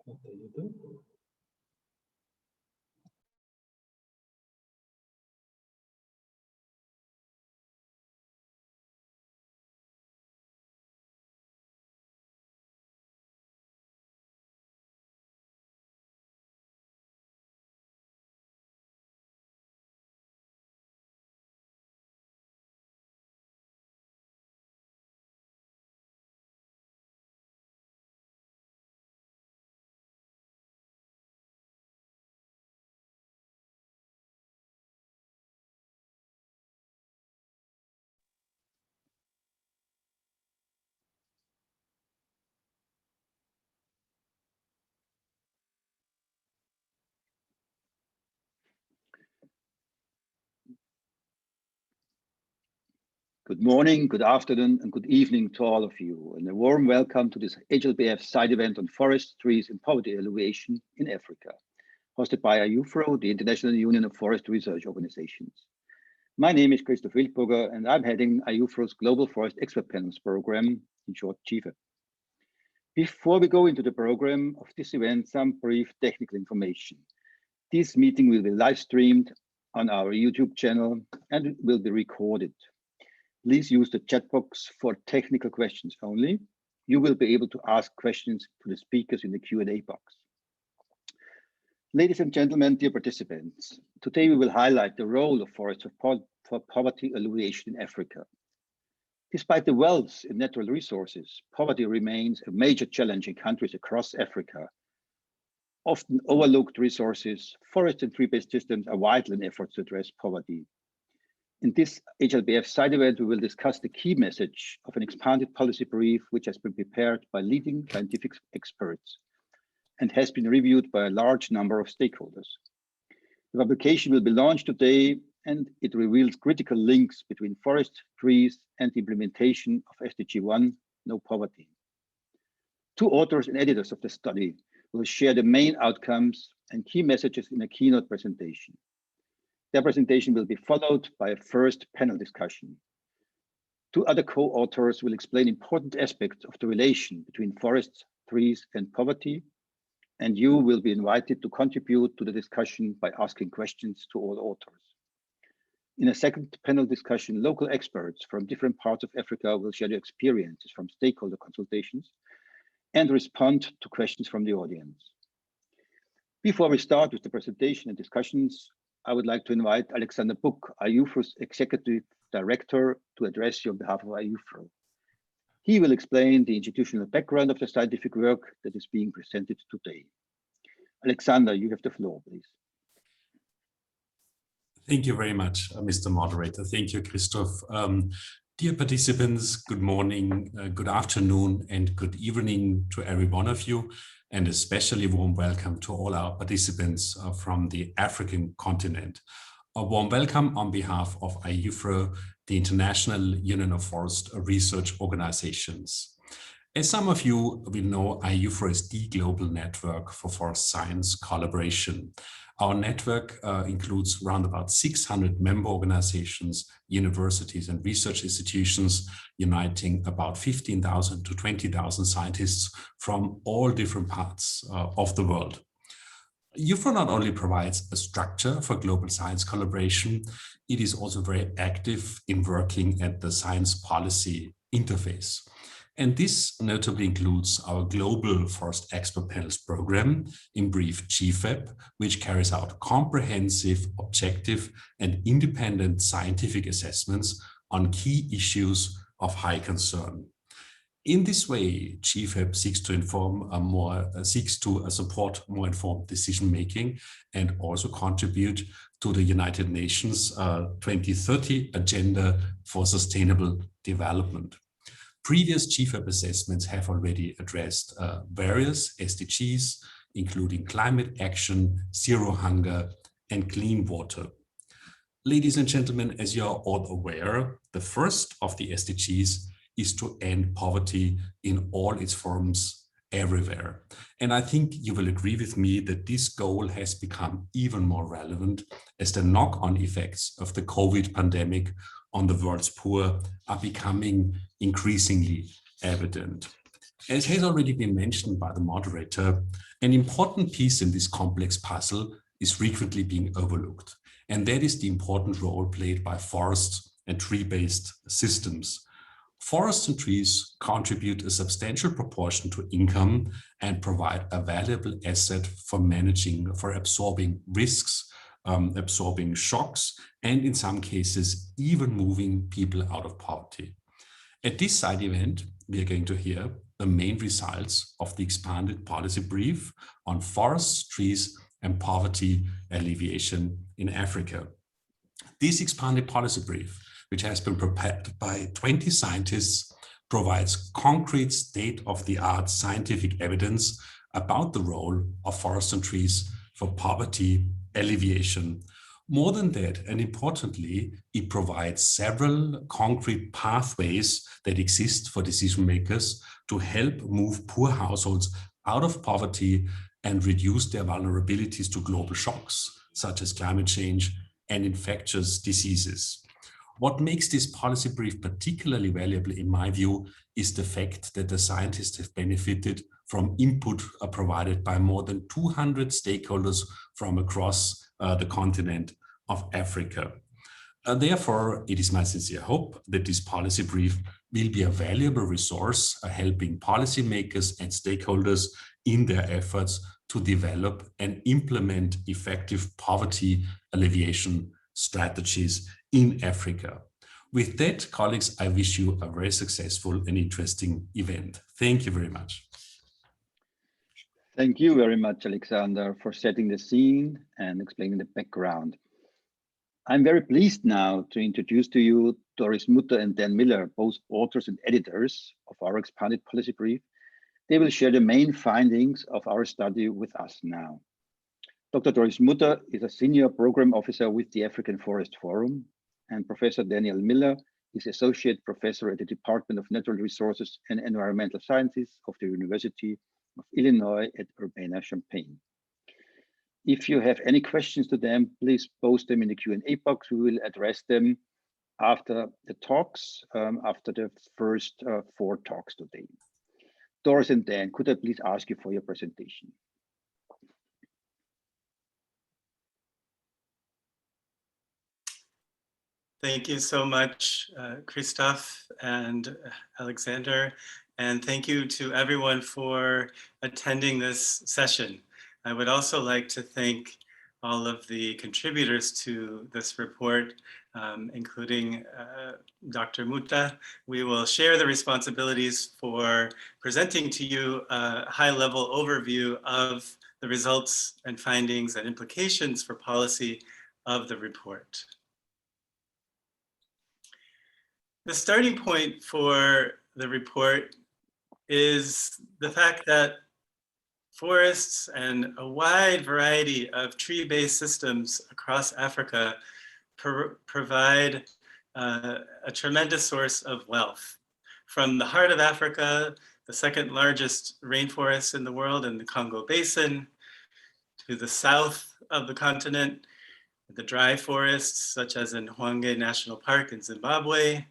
There you go. Good morning, good afternoon, and good evening to all of you, and a warm welcome to this HLPF side event on forest, trees, and poverty alleviation in Africa, hosted by IUFRO, the International Union of Forest Research Organizations. My name is Christoph Wildburger, and I'm heading IUFRO's Global Forest Expert Panels program, in short, GFEP. Before we go into the program of this event, some brief technical information. This meeting will be live streamed on our YouTube channel and it will be recorded. Please use the chat box for technical questions only. You will be able to ask questions to the speakers in the Q&A box. Ladies and gentlemen, dear participants, today we will highlight the role of forests for poverty alleviation in Africa. Despite the wealth in natural resources, poverty remains a major challenge in countries across Africa. Often overlooked resources, forest and tree-based systems are vital in efforts to address poverty. In this HLPF side event, we will discuss the key message of an expanded policy brief, which has been prepared by leading scientific experts and has been reviewed by a large number of stakeholders. The publication will be launched today, and it reveals critical links between forest, trees, and the implementation of SDG 1, no poverty. Two authors and editors of the study will share the main outcomes and key messages in a keynote presentation. Their presentation will be followed by a first panel discussion. Two other co-authors will explain important aspects of the relation between forests, trees, and poverty, and you will be invited to contribute to the discussion by asking questions to all authors. In a second panel discussion, local experts from different parts of Africa will share their experiences from stakeholder consultations and respond to questions from the audience. Before we start with the presentation and discussions, I would like to invite Alexander Buck, IUFRO's Executive Director, to address you on behalf of IUFRO. He will explain the institutional background of the scientific work that is being presented today. Alexander, you have the floor, please. Thank you very much, Mr. Moderator. Thank you, Christoph. Dear participants, good morning, good afternoon, and good evening to every one of you, and especially warm welcome to all our participants from the African continent. A warm welcome on behalf of IUFRO, the International Union of Forest Research Organizations. As some of you will know, IUFRO is the global network for forest science collaboration. Our network includes around about 600 member organizations, universities and research institutions, uniting about 15,000 to 20,000 scientists from all different parts of the world. IUFRO not only provides a structure for global science collaboration, it is also very active in working at the science policy interface. And this notably includes our Global Forest Expert Panels program, in brief GFEP, which carries out comprehensive, objective, and independent scientific assessments on key issues of high concern. In this way, GFEP seeks to support more informed decision-making and also contribute to the United Nations 2030 Agenda for Sustainable Development. Previous GFEP assessments have already addressed various SDGs, including climate action, zero hunger, and clean water. Ladies and gentlemen, as you are all aware, the first of the SDGs is to end poverty in all its forms everywhere. And I think you will agree with me that this goal has become even more relevant as the knock-on effects of the COVID pandemic on the world's poor are becoming increasingly evident. As has already been mentioned by the moderator, an important piece in this complex puzzle is frequently being overlooked, and that is the important role played by forests and tree-based systems. Forests and trees contribute a substantial proportion to income and provide a valuable asset for absorbing risks, absorbing shocks, and in some cases, even moving people out of poverty. At this side event, we are going to hear the main results of the expanded policy brief on forests, trees, and poverty alleviation in Africa. This expanded policy brief, which has been prepared by 20 scientists, provides concrete state-of-the-art scientific evidence about the role of forests and trees for poverty alleviation. More than that, and importantly, it provides several concrete pathways that exist for decision makers to help move poor households out of poverty and reduce their vulnerabilities to global shocks, such as climate change and infectious diseases. What makes this policy brief particularly valuable, in my view, is the fact that the scientists have benefited from input provided by more than 200 stakeholders from across the continent of Africa. Therefore, it is my sincere hope that this policy brief will be a valuable resource helping policymakers and stakeholders in their efforts to develop and implement effective poverty alleviation strategies in Africa. With that, colleagues, I wish you a very successful and interesting event. Thank you very much. Thank you very much, Alexander, for setting the scene and explaining the background. I'm very pleased now to introduce to you Doris Mutter and Dan Miller, both authors and editors of our expanded policy brief. They will share the main findings of our study with us now. Dr. Doris Mutter is a senior program officer with the African Forest Forum, and Professor Daniel Miller is associate professor at the Department of Natural Resources and Environmental Sciences of the University of Illinois at Urbana-Champaign. If you have any questions to them, please post them in the Q&A box. We will address them after the talks, after the first 4 talks today. Doris and Dan, could I please ask you for your presentation? Thank you so much, Christoph and Alexander, and thank you to everyone for attending this session. I would also like to thank all of the contributors to this report, including Dr. Mutter. We will share the responsibilities for presenting to you a high-level overview of the results and findings and implications for policy of the report. The starting point for the report is the fact that forests and a wide variety of tree-based systems across Africa provide a tremendous source of wealth. From the heart of Africa, the second largest rainforest in the world in the Congo Basin, to the south of the continent, the dry forests such as in Hwange National Park in Zimbabwe,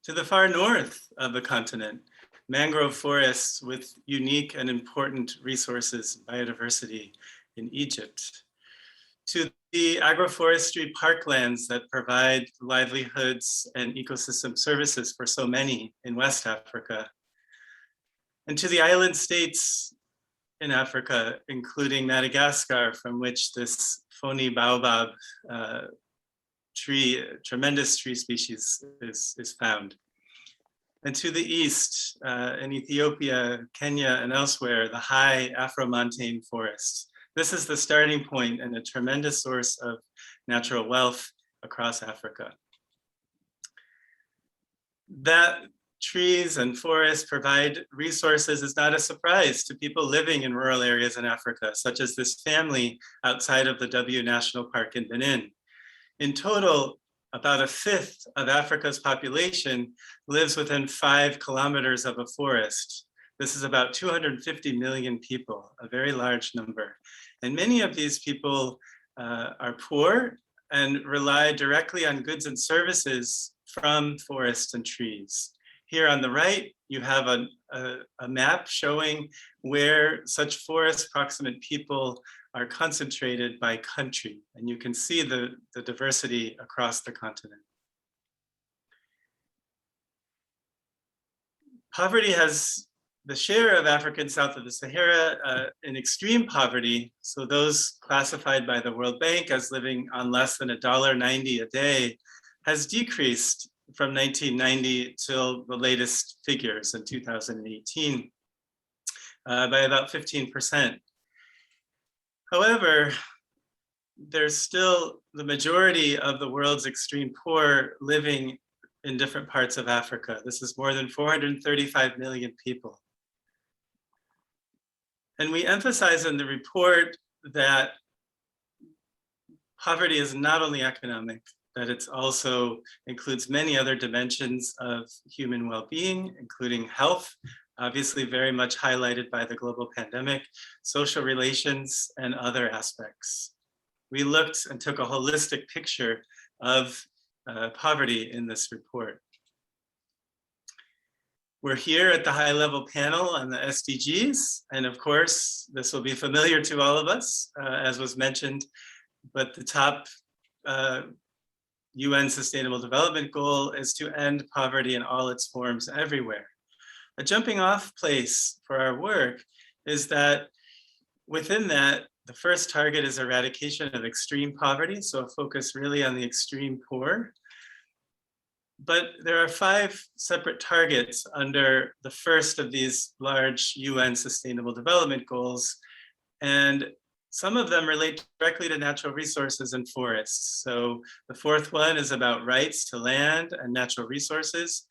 to the far north of the continent, mangrove forests with unique and important resources and biodiversity in Egypt, to the agroforestry parklands that provide livelihoods and ecosystem services for so many in West Africa, and to the island states in Africa, including Madagascar, from which this phony baobab tremendous tree species is found. And to the east, in Ethiopia, Kenya, and elsewhere, the high Afro-montane forests. This is the starting point and a tremendous source of natural wealth across Africa. That trees and forests provide resources is not a surprise to people living in rural areas in Africa, such as this family outside of the W National Park in Benin. In total, about 1/5 of Africa's population lives within 5 kilometers of a forest. This is about 250 million people, a very large number. And many of these people are poor and rely directly on goods and services from forests and trees. Here on the right, you have a map showing where such forest proximate people are concentrated by country. And you can see the diversity across the continent. Poverty has the share of Africans south of the Sahara in extreme poverty. So those classified by the World Bank as living on less than $1.90 a day has decreased from 1990 till the latest figures in 2018 by about 15%. However, there's still the majority of the world's extreme poor living in different parts of Africa. This is more than 435 million people. And we emphasize in the report that poverty is not only economic, that it also includes many other dimensions of human well-being, including health, obviously very much highlighted by the global pandemic, social relations, and other aspects. We looked and took a holistic picture of poverty in this report. We're here at the high-level panel on the SDGs, and of course, this will be familiar to all of us, as was mentioned, but the top UN Sustainable Development Goal is to end poverty in all its forms everywhere. A jumping off place for our work is that within that, the first target is eradication of extreme poverty, so a focus really on the extreme poor. But there are 5 separate targets under the first of these large UN Sustainable Development Goals, and some of them relate directly to natural resources and forests. So the 4th one is about rights to land and natural resources,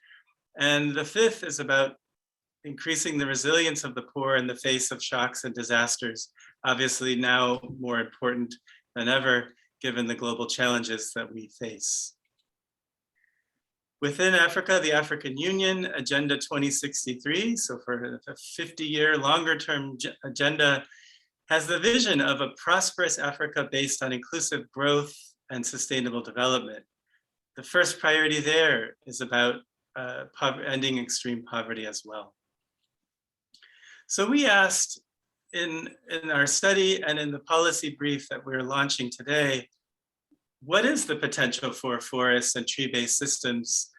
and the 5th is about increasing the resilience of the poor in the face of shocks and disasters, obviously now more important than ever, given the global challenges that we face. Within Africa, the African Union Agenda 2063, so for a 50-year longer-term agenda, has the vision of a prosperous Africa based on inclusive growth and sustainable development. The first priority there is about ending extreme poverty as well. So we asked in our study and in the policy brief that we're launching today, what is the potential for forests and tree-based systems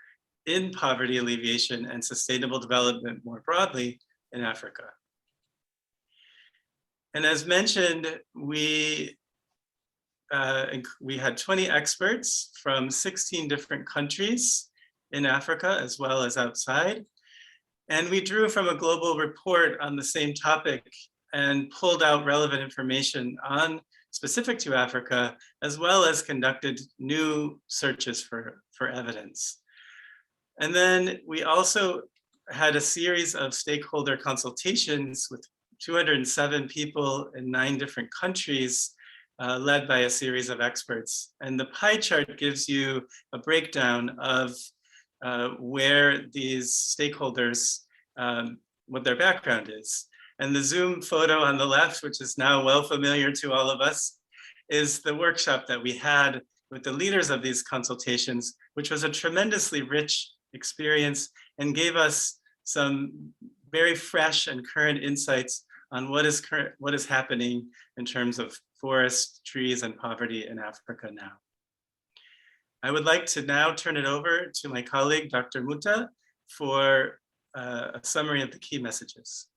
in poverty alleviation and sustainable development more broadly in Africa? And as mentioned, we had 20 experts from 16 different countries in Africa as well as outside. And we drew from a global report on the same topic and pulled out relevant information on specific to Africa, as well as conducted new searches for evidence. And then we also had a series of stakeholder consultations with 207 people in 9 different countries, led by a series of experts. And the pie chart gives you a breakdown of where these stakeholders, what their background is. And the Zoom photo on the left, which is now well familiar to all of us, is the workshop that we had with the leaders of these consultations, which was a tremendously rich experience and gave us some very fresh and current insights on what is happening in terms of forests, trees, and poverty in Africa now. I would like to now turn it over to my colleague, Dr. Muta, for a summary of the key messages.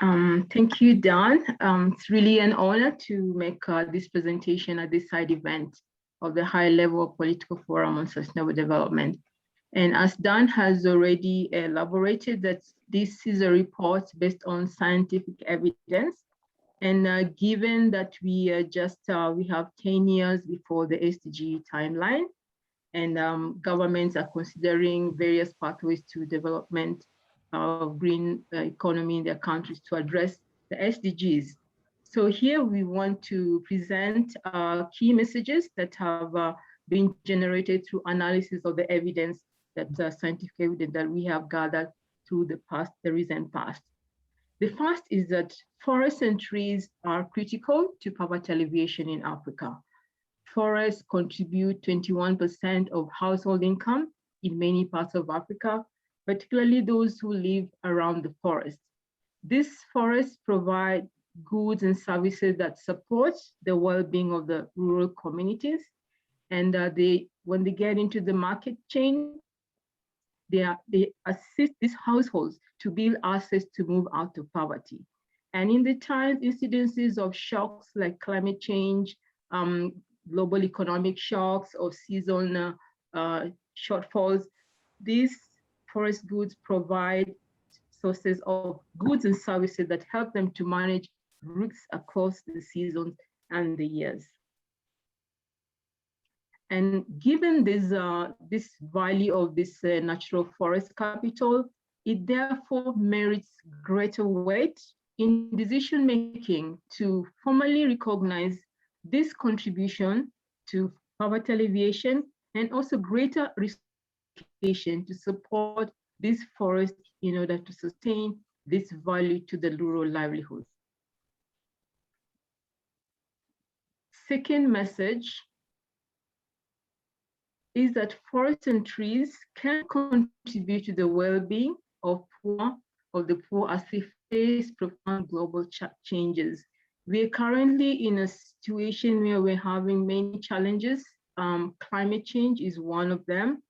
Thank you, Dan. It's really an honor to make this presentation at this side event of the high-level political forum on sustainable development. And as Dan has already elaborated, that this is a report based on scientific evidence. And given that we have 10 years before the SDG timeline, and governments are considering various pathways to development of green economy in their countries to address the SDGs. So here we want to present key messages that have been generated through analysis of the evidence, that scientific evidence that we have gathered through the recent past. The first is that forests and trees are critical to poverty alleviation in Africa. Forests contribute 21% of household income in many parts of Africa, particularly those who live around the forest. These forests provide goods and services that support the well-being of the rural communities. And when they get into the market chain, they assist these households to build assets to move out of poverty. And in the times, incidences of shocks like climate change, global economic shocks, or seasonal shortfalls, these forest goods provide sources of goods and services that help them to manage risks across the seasons and the years. And given this value of this natural forest capital, it therefore merits greater weight in decision-making to formally recognize this contribution to poverty alleviation and also greater resources to support this forest in order to sustain this value to the rural livelihoods. Second message is that forests and trees can contribute to the well-being of the poor as they face profound global changes. We are currently in a situation where we're having many challenges. Climate change is one of them.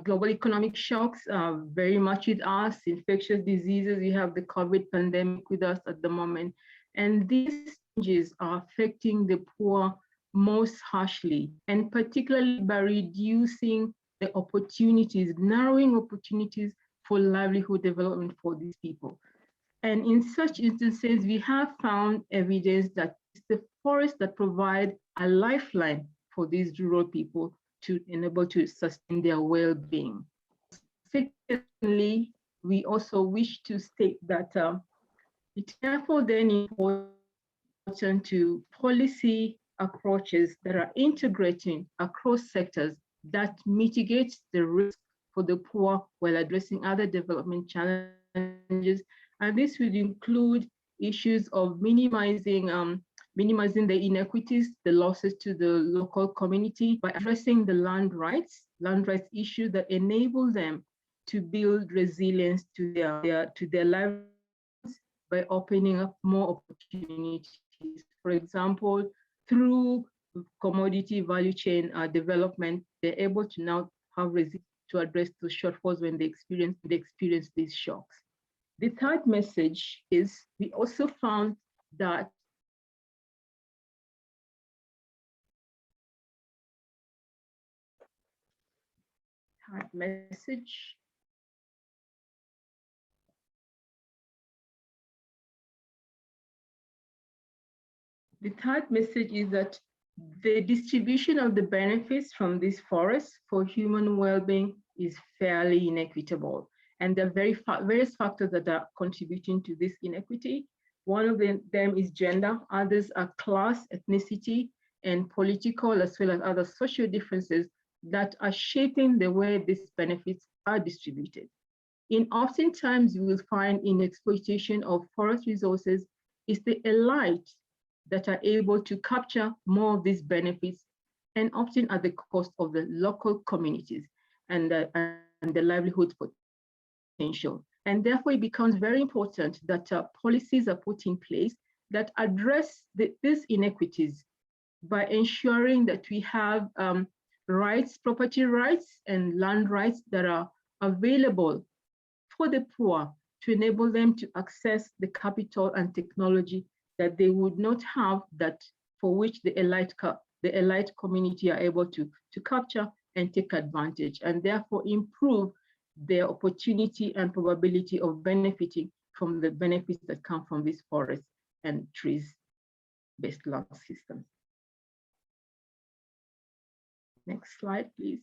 Global economic shocks are very much with us. Infectious diseases, we have the COVID pandemic with us at the moment. And these changes are affecting the poor most harshly, and particularly by reducing the opportunities, narrowing opportunities for livelihood development for these people. And in such instances, we have found evidence that it's the forests that provide a lifeline for these rural people to enable to sustain their well-being. Secondly, we also wish to state that it's therefore then important to policy approaches that are integrating across sectors that mitigates the risk for the poor while addressing other development challenges. And this would include issues of minimizing the inequities, the losses to the local community by addressing the land rights issues that enable them to build resilience to their lives by opening up more opportunities. For example, through commodity value chain development, they're able to now have resilience to address the shortfalls when they experience these shocks. The third message is we also found that The third message is that the distribution of the benefits from these forests for human well-being is fairly inequitable. And there are various factors that are contributing to this inequity. One of them is gender, others are class, ethnicity, and political, as well as other social differences that are shaping the way these benefits are distributed. Oftentimes, you will find in exploitation of forest resources is the elite that are able to capture more of these benefits, and often at the cost of the local communities and the livelihood potential. And therefore, it becomes very important that policies are put in place that address these inequities by ensuring that we have rights, property rights, and land rights that are available for the poor to enable them to access the capital and technology that they would not have, that for which the elite community are able to capture and take advantage, and therefore improve their opportunity and probability of benefiting from the benefits that come from these forests and trees-based land systems. Next slide, please.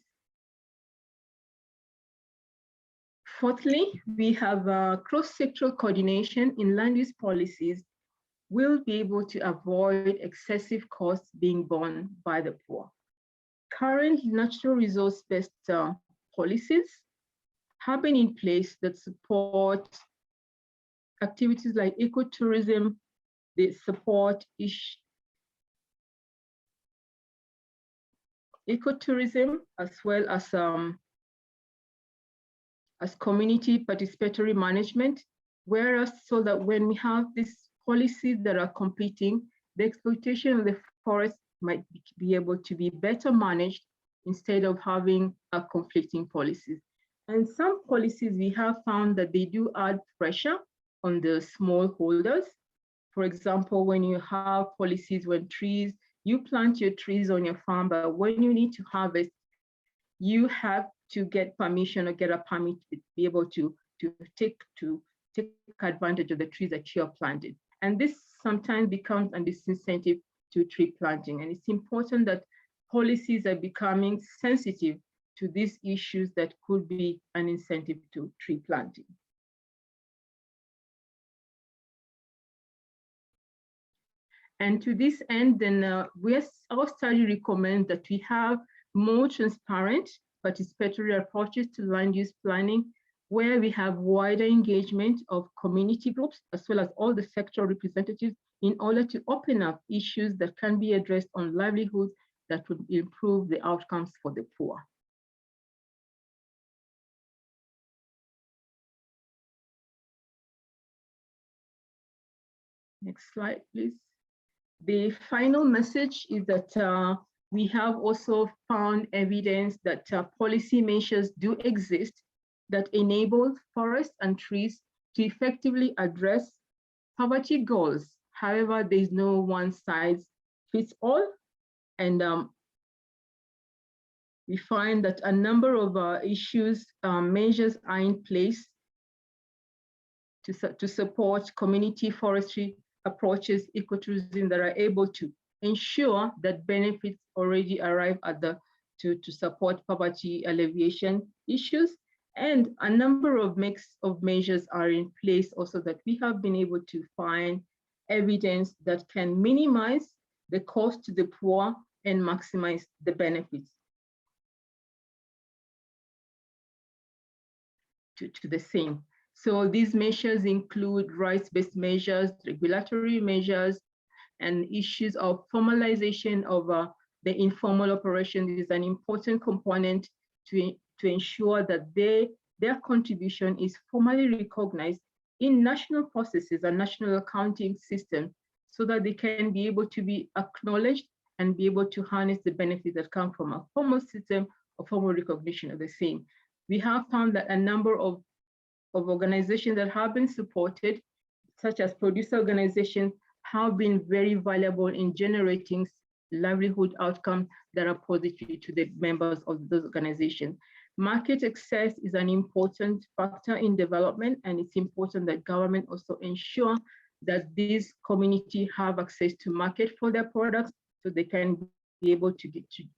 Fourthly, we have cross-sectoral coordination in land use policies will be able to avoid excessive costs being borne by the poor. Current natural resource-based policies have been in place that support activities like ecotourism, they support ecotourism, as well as community participatory management, whereas so that when we have these policies that are competing, the exploitation of the forest might be able to be better managed instead of having conflicting policies. And some policies we have found that they do add pressure on the smallholders. For example, when you have policies when you plant your trees on your farm, but when you need to harvest, you have to get permission or get a permit to be able to take advantage of the trees that you have planted. And this sometimes becomes a disincentive to tree planting. And it's important that policies are becoming sensitive to these issues that could be an incentive to tree planting. And to this end, then our study recommends that we have more transparent participatory approaches to land use planning, where we have wider engagement of community groups, as well as all the sectoral representatives, in order to open up issues that can be addressed on livelihoods that would improve the outcomes for the poor. Next slide, please. The final message is that we have also found evidence that policy measures do exist that enable forests and trees to effectively address poverty goals. However, there's no one size fits all. And we find that a number of measures are in place to support community forestry approaches, ecotourism, that are able to ensure that benefits already arrive at to support poverty alleviation issues. And a number of measures are in place also that we have been able to find evidence that can minimize the cost to the poor and maximize the benefits to the same. So these measures include rights-based measures, regulatory measures, and issues of formalization of the informal operation is an important component to ensure that their contribution is formally recognized in national processes and national accounting systems, so that they can be able to be acknowledged and be able to harness the benefits that come from a formal system of formal recognition of the same. We have found that a number of organizations that have been supported, such as producer organizations, have been very valuable in generating livelihood outcomes that are positive to the members of those organizations. Market access is an important factor in development, and it's important that government also ensure that these communities have access to market for their products, so they can be able to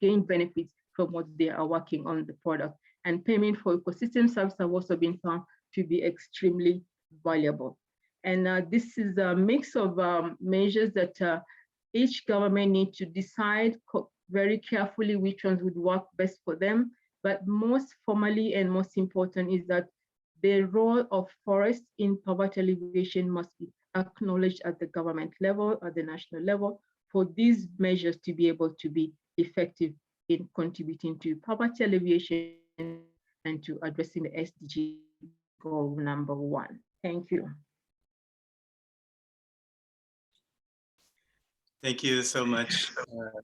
gain benefits from what they are working on the product. And payment for ecosystem services have also been found to be extremely valuable. And this is a mix of measures that each government needs to decide very carefully which ones would work best for them. But most formally and most important is that the role of forests in poverty alleviation must be acknowledged at the government level, at the national level, for these measures to be able to be effective in contributing to poverty alleviation and to addressing the SDG goal number 1. Thank you. Thank you so much,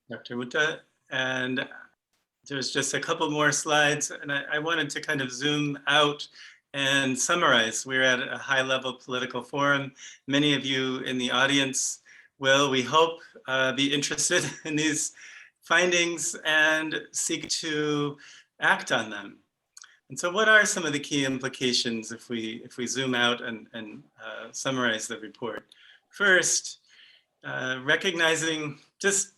Dr. Muta. And there's just a couple more slides, and I wanted to kind of zoom out and summarize. We're at a high-level political forum. Many of you in the audience will, we hope, be interested in these findings and seek to act on them. And so what are some of the key implications if we zoom out and summarize the report? First, recognizing just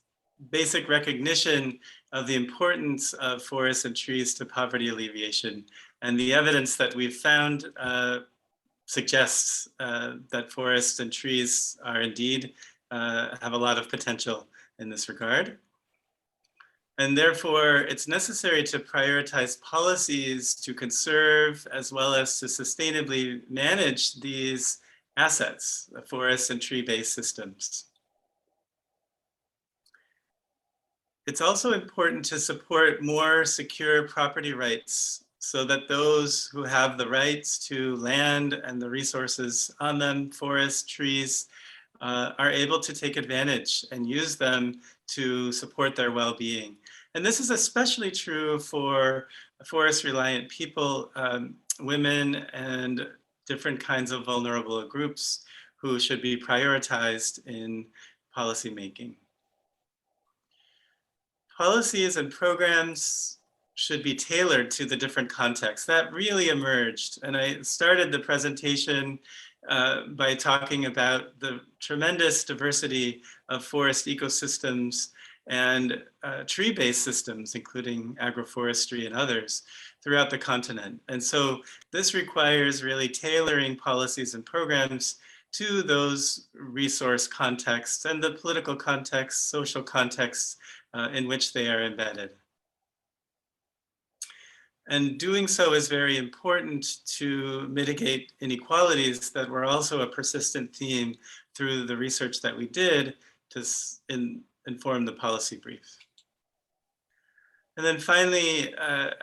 basic recognition of the importance of forests and trees to poverty alleviation. And the evidence that we've found suggests that forests and trees are indeed have a lot of potential in this regard. And therefore, it's necessary to prioritize policies to conserve as well as to sustainably manage these assets, the forest and tree-based systems. It's also important to support more secure property rights so that those who have the rights to land and the resources on them, forests, trees, are able to take advantage and use them to support their well-being. And this is especially true for forest-reliant people, women, and different kinds of vulnerable groups who should be prioritized in policymaking. Policies and programs should be tailored to the different contexts. That really emerged. And I started the presentation by talking about the tremendous diversity of forest ecosystems and tree-based systems, including agroforestry and others throughout the continent. And so this requires really tailoring policies and programs to those resource contexts and the political contexts, social contexts in which they are embedded. And doing so is very important to mitigate inequalities that were also a persistent theme through the research that we did to inform the policy brief. And then finally,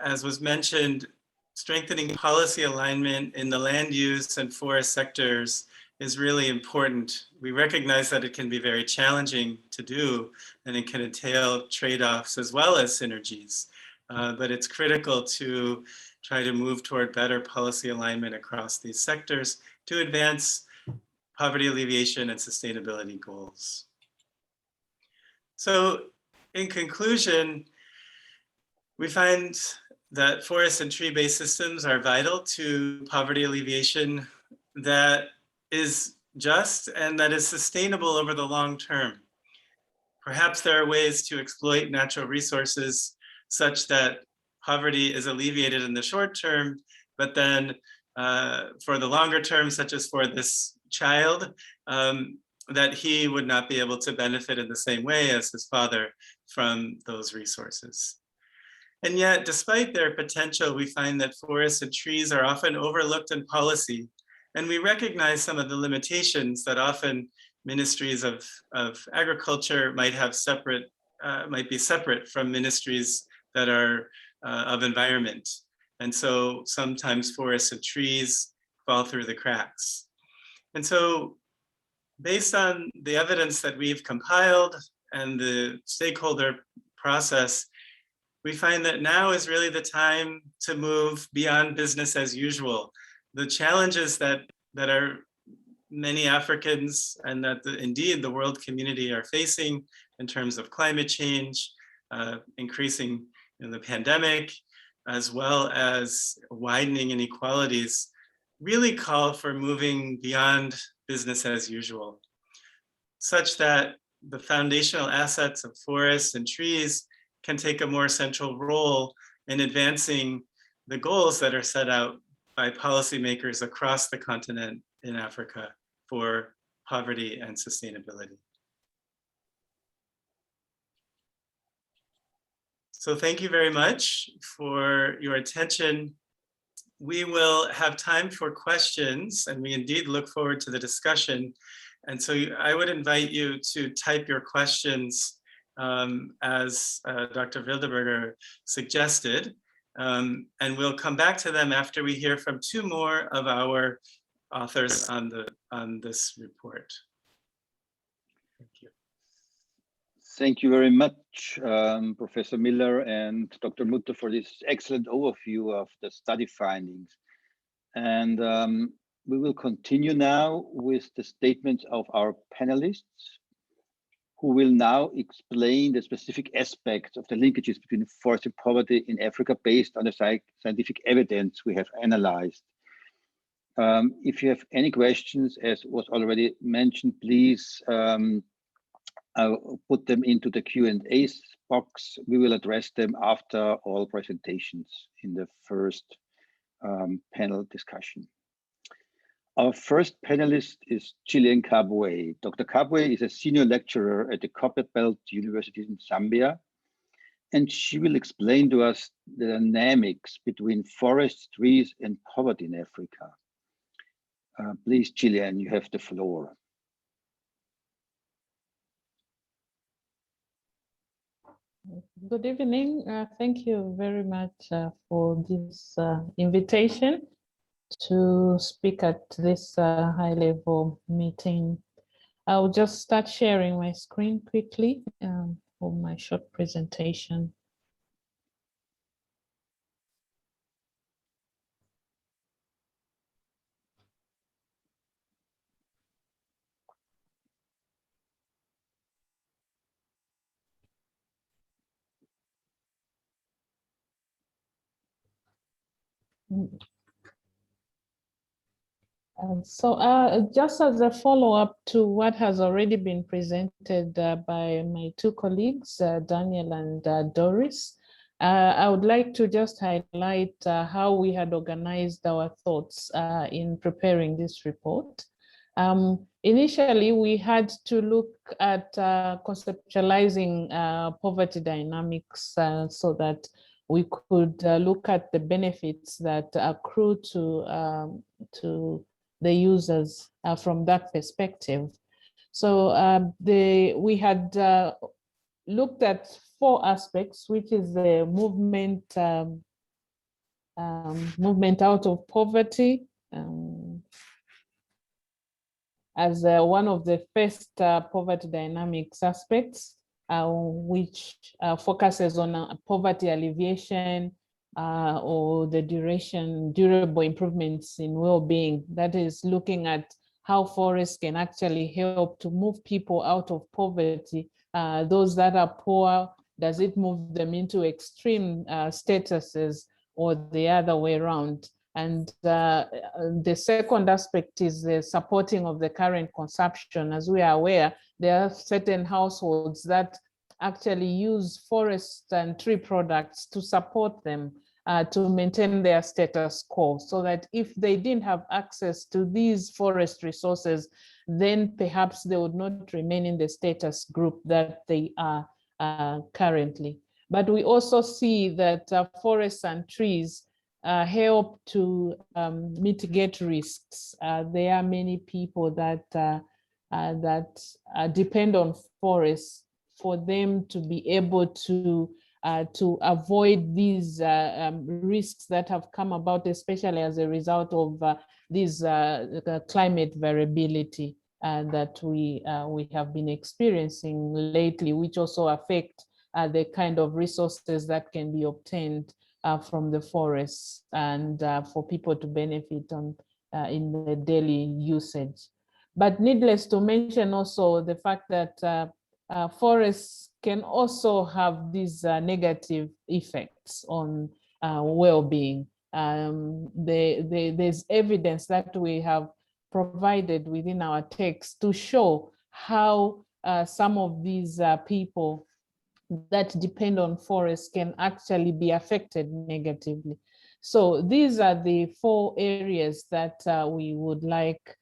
as was mentioned, strengthening policy alignment in the land use and forest sectors is really important. We recognize that it can be very challenging to do, and it can entail trade-offs as well as synergies. But it's critical to try to move toward better policy alignment across these sectors to advance poverty alleviation and sustainability goals. So in conclusion, we find that forest and tree-based systems are vital to poverty alleviation that is just and that is sustainable over the long term. Perhaps there are ways to exploit natural resources such that poverty is alleviated in the short term, but then for the longer term, such as for this child, that he would not be able to benefit in the same way as his father from those resources. And yet, despite their potential, we find that forests and trees are often overlooked in policy, and we recognize some of the limitations that often ministries of agriculture might have separate, might be separate from ministries that are of environment. And so sometimes forests and trees fall through the cracks. And so based on the evidence that we've compiled and the stakeholder process, we find that now is really the time to move beyond business as usual. The challenges that are many Africans and that indeed the world community are facing in terms of climate change, increasing the pandemic, as well as widening inequalities, really call for moving beyond business as usual, such that the foundational assets of forests and trees can take a more central role in advancing the goals that are set out by policymakers across the continent in Africa for poverty and sustainability. So thank you very much for your attention. We will have time for questions, and we indeed look forward to the discussion. And so I would invite you to type your questions as Dr. Wildeberger suggested. And we'll come back to them after we hear from two more of our authors on this report. Thank you. Thank you very much, Professor Miller and Dr. Mutter, for this excellent overview of the study findings. And we will continue now with the statements of our panelists, who will now explain the specific aspects of the linkages between forest and poverty in Africa based on the scientific evidence we have analyzed. If you have any questions, as was already mentioned, please I'll put them into the Q&A box. We will address them after all presentations in the first panel discussion. Our first panelist is Gillian Kabwe. Dr. Kabwe is a senior lecturer at the Copperbelt University in Zambia, and she will explain to us the dynamics between forests, trees, and poverty in Africa. Please, Gillian, you have the floor. Good evening. Thank you very much for this invitation to speak at this high-level meeting. I'll just start sharing my screen quickly for my short presentation. Just as a follow-up to what has already been presented by my two colleagues, Daniel and Doris, I would like to just highlight how we had organized our thoughts in preparing this report. Initially, we had to look at conceptualizing poverty dynamics so that we could look at the benefits that accrue to the users from that perspective. So we had looked at 4 aspects, which is the movement out of poverty as one of the first poverty dynamics aspects, which focuses on poverty alleviation, or the durable improvements in well-being. That is looking at how forests can actually help to move people out of poverty. Those that are poor, does it move them into extreme statuses or the other way around? And the second aspect is the supporting of the current consumption. As we are aware, there are certain households that actually use forest and tree products to support them to maintain their status quo, so that if they didn't have access to these forest resources, then perhaps they would not remain in the status group that they are currently. But we also see that forests and trees help to mitigate risks. There are many people that depend on forests for them to be able to avoid these risks that have come about, especially as a result of this climate variability that we have been experiencing lately, which also affect the kind of resources that can be obtained from the forests and for people to benefit on in the daily usage. But needless to mention also the fact that forests can also have these negative effects on well-being. There's evidence that we have provided within our text to show how some of these people that depend on forests can actually be affected negatively. So these are the 4 areas that we would like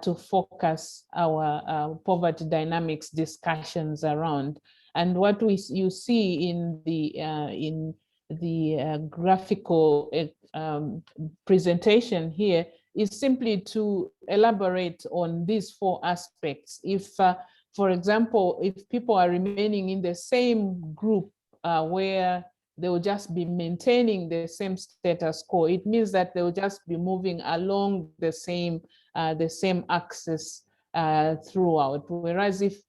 to focus our poverty dynamics discussions around. And what you see in the graphical presentation here is simply to elaborate on these 4 aspects. If, for example, if people are remaining in the same group where they will just be maintaining the same status quo, it means that they will just be moving along the same axis throughout. Whereas if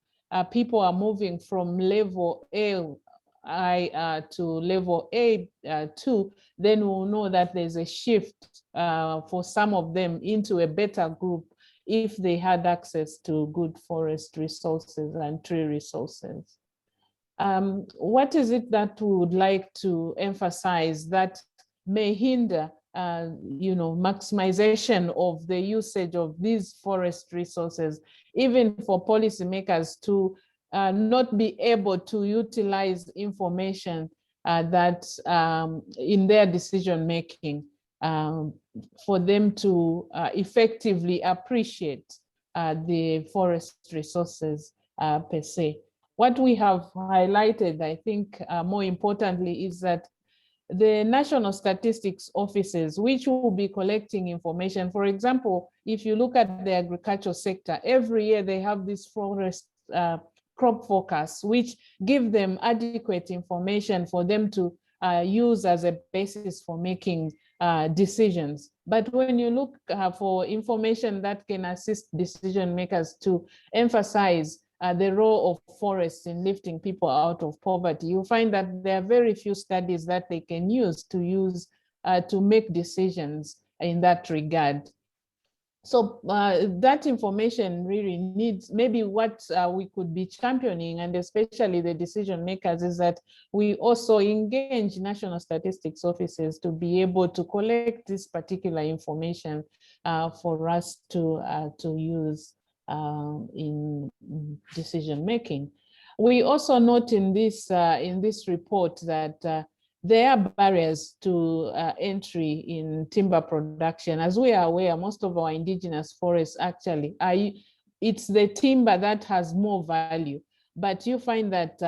people are moving from level I to level A2, then we'll know that there's a shift for some of them into a better group if they had access to good forest resources and tree resources. What is it that we would like to emphasize that may hinder maximization of the usage of these forest resources, even for policymakers to not be able to utilize information that in their decision making for them to effectively appreciate the forest resources per se. What we have highlighted, I think, more importantly, is that the national statistics offices, which will be collecting information, for example, if you look at the agricultural sector, every year they have this forest crop forecasts, which give them adequate information for them to use as a basis for making decisions. But when you look for information that can assist decision makers to emphasize the role of forests in lifting people out of poverty, you find that there are very few studies that they can use to make decisions in that regard. So that information really needs, maybe what we could be championing, and especially the decision makers, is that we also engage national statistics offices to be able to collect this particular information for us to use in decision making. We also note in this report that there are barriers to entry in timber production. As we are aware, most of our indigenous forests actually it's the timber that has more value, but you find that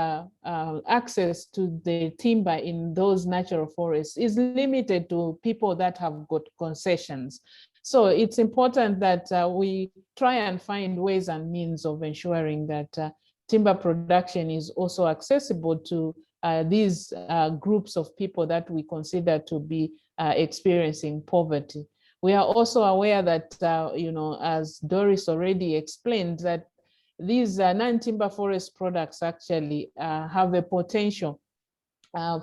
access to the timber in those natural forests is limited to people that have got concessions. So it's important that we try and find ways and means of ensuring that timber production is also accessible to these groups of people that we consider to be experiencing poverty. We are also aware that, as Doris already explained, that these non-timber forest products actually have a potential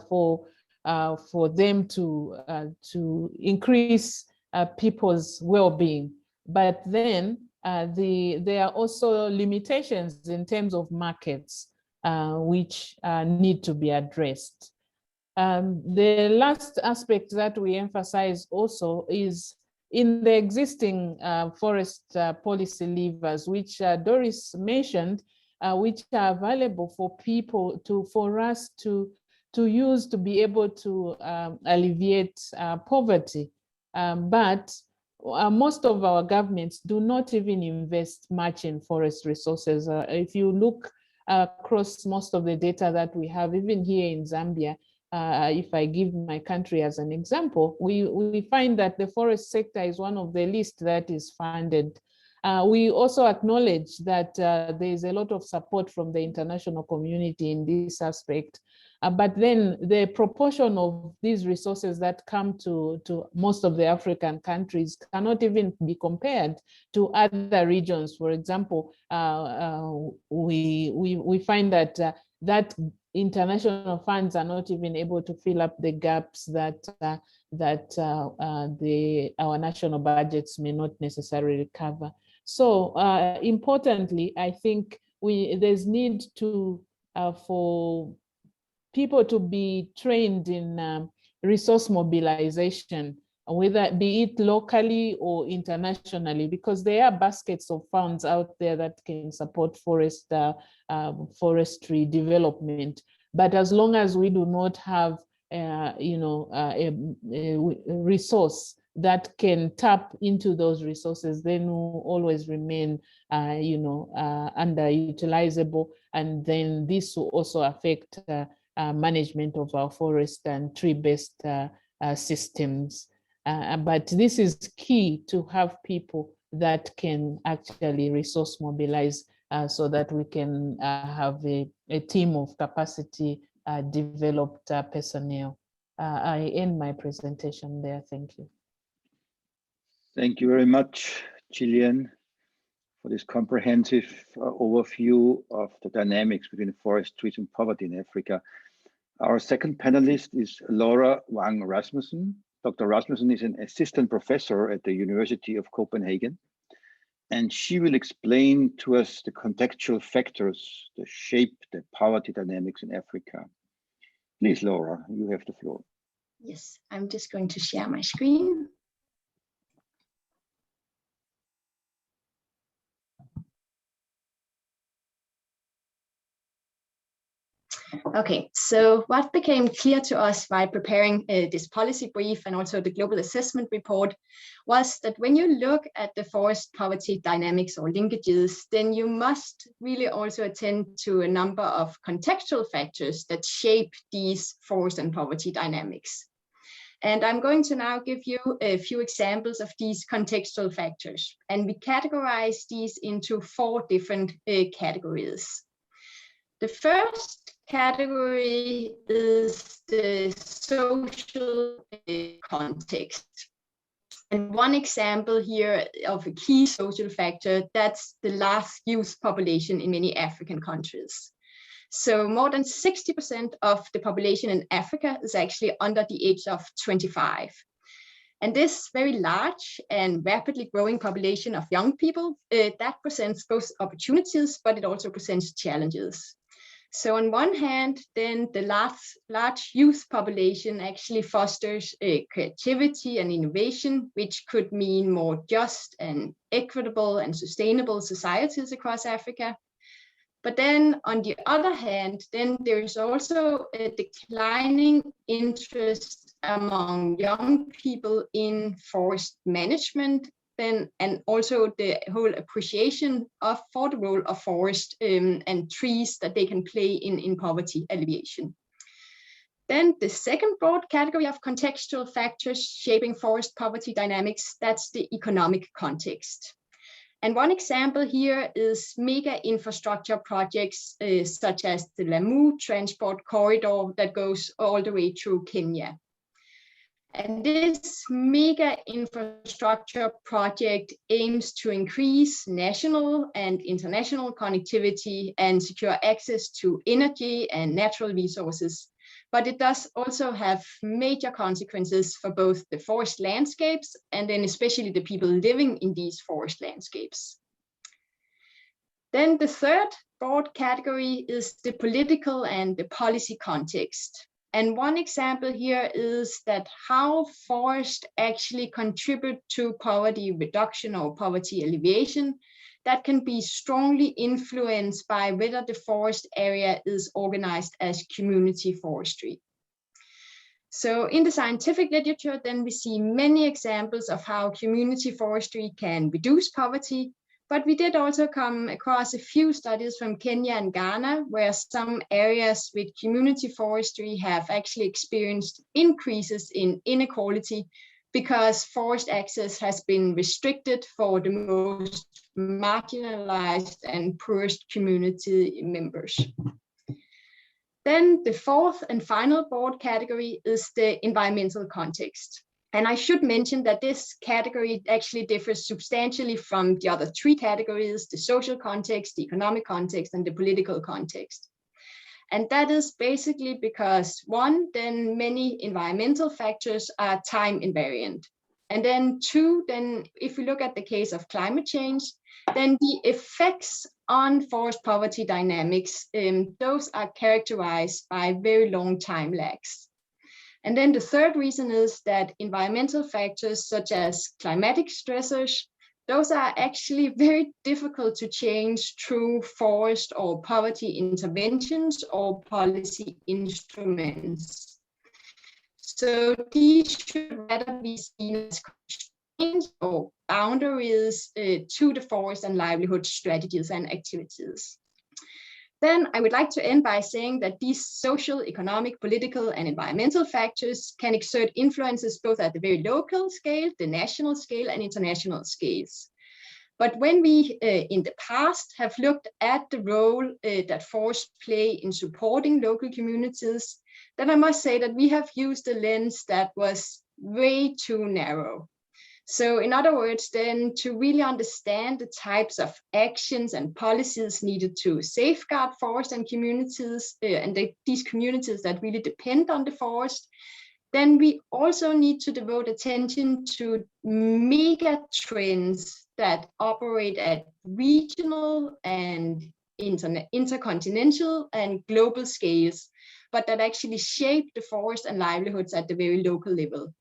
for them to increase people's well-being. But then there are also limitations in terms of markets, which need to be addressed. The last aspect that we emphasize also is in the existing forest policy levers, which Doris mentioned, which are available for people for us to use to be able to alleviate poverty. But most of our governments do not even invest much in forest resources. If you look across most of the data that we have, even here in Zambia, if I give my country as an example, we find that the forest sector is one of the least that is funded. We also acknowledge that there is a lot of support from the international community in this aspect. But then the proportion of these resources that come to most of the African countries cannot even be compared to other regions. For example, we find that that international funds are not even able to fill up the gaps that our national budgets may not necessarily cover. So importantly, I think there's need for people to be trained in resource mobilization, whether be it locally or internationally, because there are baskets of funds out there that can support forestry development. But as long as we do not have a resource that can tap into those resources, then we'll always remain underutilizable, and then this will also affect management of our forest and tree-based systems. But this is key to have people that can actually resource mobilize so that we can have a team of capacity developed personnel. I end my presentation there. Thank you. Thank you very much, Gillian, for this comprehensive overview of the dynamics between forest, trees, and poverty in Africa. Our second panelist is Laura Wang Rasmussen. Dr. Rasmussen is an assistant professor at the University of Copenhagen, and she will explain to us the contextual factors that shape the poverty dynamics in Africa. Please, Laura, you have the floor. Yes, I'm just going to share my screen. Okay, so what became clear to us by preparing this policy brief and also the global assessment report was that when you look at the forest poverty dynamics or linkages, then you must really also attend to a number of contextual factors that shape these forest and poverty dynamics. And I'm going to now give you a few examples of these contextual factors. And we categorize these into 4 different categories. The first category is the social context. And one example here of a key social factor, that's the large youth population in many African countries. So more than 60% of the population in Africa is actually under the age of 25. And this very large and rapidly growing population of young people, that presents both opportunities, but it also presents challenges. So on one hand, then the large youth population actually fosters creativity and innovation, which could mean more just and equitable and sustainable societies across Africa. But then on the other hand, then there is also a declining interest among young people in forest management, and also the whole appreciation for the role of forest and trees that they can play in poverty alleviation. Then the second broad category of contextual factors shaping forest poverty dynamics, that's the economic context. And one example here is mega infrastructure projects such as the Lamu transport corridor that goes all the way through Kenya. And this mega infrastructure project aims to increase national and international connectivity and secure access to energy and natural resources. But it does also have major consequences for both the forest landscapes and then especially the people living in these forest landscapes. Then the third broad category is the political and the policy context. And one example here is that how forests actually contribute to poverty reduction or poverty alleviation, that can be strongly influenced by whether the forest area is organized as community forestry. So in the scientific literature, then we see many examples of how community forestry can reduce poverty, but we did also come across a few studies from Kenya and Ghana, where some areas with community forestry have actually experienced increases in inequality because forest access has been restricted for the most marginalized and poorest community members. Then the fourth and final broad category is the environmental context. And I should mention that this category actually differs substantially from the other three categories: the social context, the economic context, and the political context. And that is basically because one, then many environmental factors are time invariant. And then two, then if we look at the case of climate change, then the effects on forest poverty dynamics, those are characterized by very long time lags. And then the third reason is that environmental factors such as climatic stressors, those are actually very difficult to change through forest or poverty interventions or policy instruments. So these should rather be seen as constraints or boundaries to the forest and livelihood strategies and activities. Then I would like to end by saying that these social, economic, political, and environmental factors can exert influences both at the very local scale, the national scale, and international scales. But when we in the past have looked at the role that forests play in supporting local communities, then I must say that we have used a lens that was way too narrow. So in other words, then to really understand the types of actions and policies needed to safeguard forests and communities, these communities that really depend on the forest, then we also need to devote attention to mega trends that operate at regional and intercontinental and global scales, but that actually shape the forest and livelihoods at the very local level.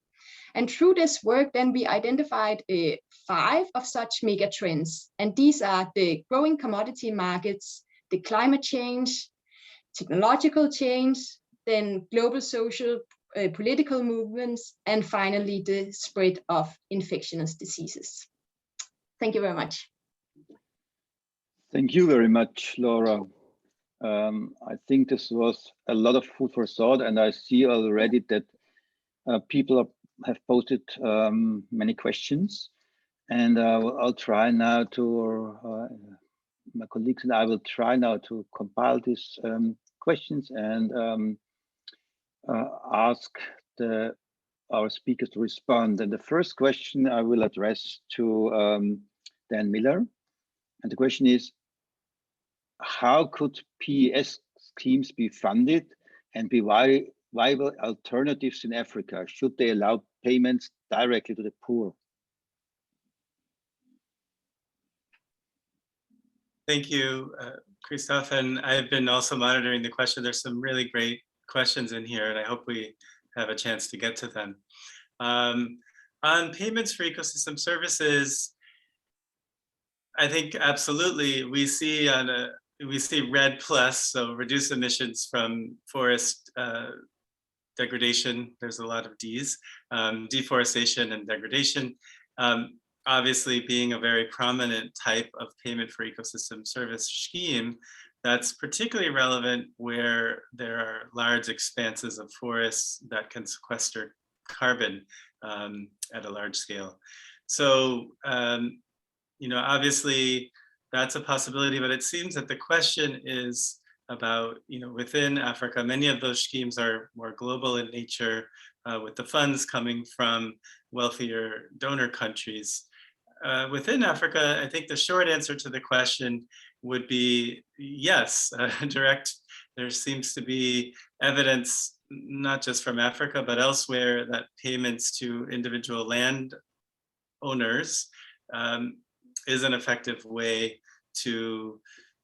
And through this work, then we identified 5 of such mega trends. And these are the growing commodity markets, the climate change, technological change, then global social political movements, and finally the spread of infectious diseases. Thank you very much. Thank you very much, Laura. I think this was a lot of food for thought, and I see already that people have posted many questions, and I'll try now to my colleagues and I will try now to compile these questions and ask our speakers to respond. And the first question I will address to Dan Miller. And the question is, how could PES schemes be funded and be viable alternatives in Africa? Should they allow payments directly to the poor? Thank you, Christoph. And I've been also monitoring the question. There's some really great questions in here, and I hope we have a chance to get to them. On payments for ecosystem services, I think absolutely we see REDD+, so reduce emissions from forest degradation. There's a lot of Ds, deforestation and degradation. Obviously being a very prominent type of payment for ecosystem service scheme, that's particularly relevant where there are large expanses of forests that can sequester carbon at a large scale. So, obviously that's a possibility, but it seems that the question is about, within Africa, many of those schemes are more global in nature, with the funds coming from wealthier donor countries. Within Africa, I think the short answer to the question would be yes, direct. There seems to be evidence, not just from Africa, but elsewhere, that payments to individual land owners is an effective way to,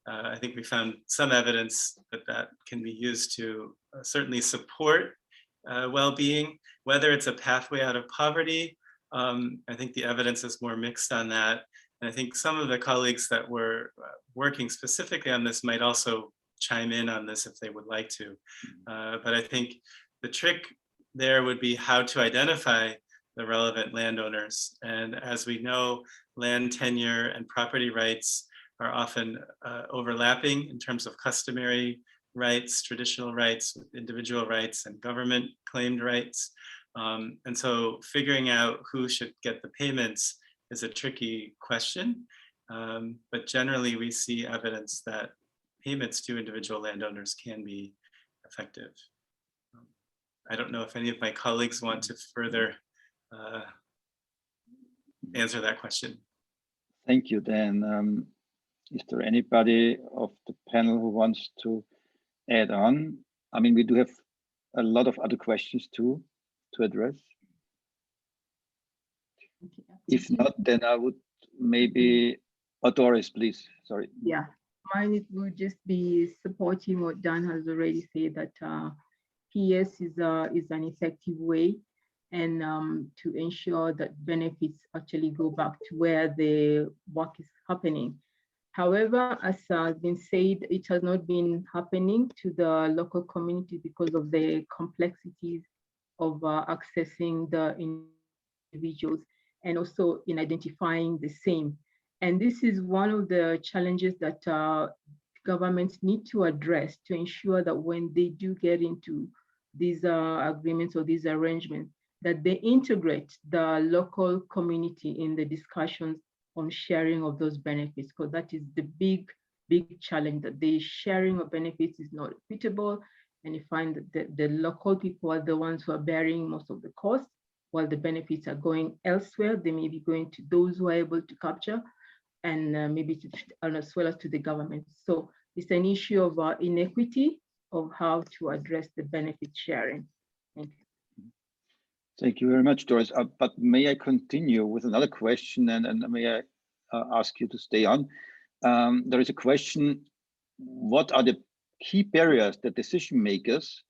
I think we found some evidence that can be used to certainly support well-being, whether it's a pathway out of poverty. I think the evidence is more mixed on that. And I think some of the colleagues that were working specifically on this might also chime in on this if they would like to. But I think the trick there would be how to identify the relevant landowners. And as we know, land tenure and property rights are often overlapping in terms of customary rights, traditional rights, individual rights, and government claimed rights. And so figuring out who should get the payments is a tricky question. But generally we see evidence that payments to individual landowners can be effective. I don't know if any of my colleagues want to further answer that question. Thank you, Dan. Is there anybody of the panel who wants to add on? I mean, we do have a lot of other questions too to address. If not, then I would maybe, Doris, please, sorry. Yeah, mine would just be supporting what Dan has already said, that PS is an effective way and to ensure that benefits actually go back to where the work is happening. However, as has been said, it has not been happening to the local community because of the complexities of accessing the individuals and also in identifying the same. And this is one of the challenges that governments need to address to ensure that when they do get into these agreements or these arrangements, that they integrate the local community in the discussions on sharing of those benefits, because that is the big challenge, that the sharing of benefits is not equitable. And you find that the local people are the ones who are bearing most of the costs, while the benefits are going elsewhere. They may be going to those who are able to capture, and maybe to, as well as to the government. So it's an issue of inequity of how to address the benefit sharing. Thank you. Thank you very much, Doris. But may I continue with another question, and may I ask you to stay on? There is a question: what are the key barriers that decision makers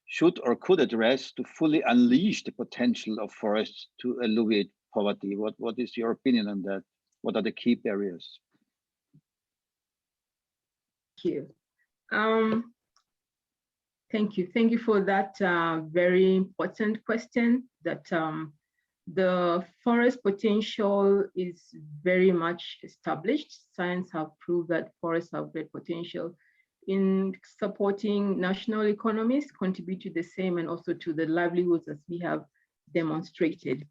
should or could address to fully unleash the potential of forests to alleviate poverty? What is your opinion on that? What are the key barriers? Thank you. Thank you for that very important question. That the forest potential is very much established. Science have proved that forests have great potential in supporting national economies, contribute to the same, and also to the livelihoods, as we have demonstrated.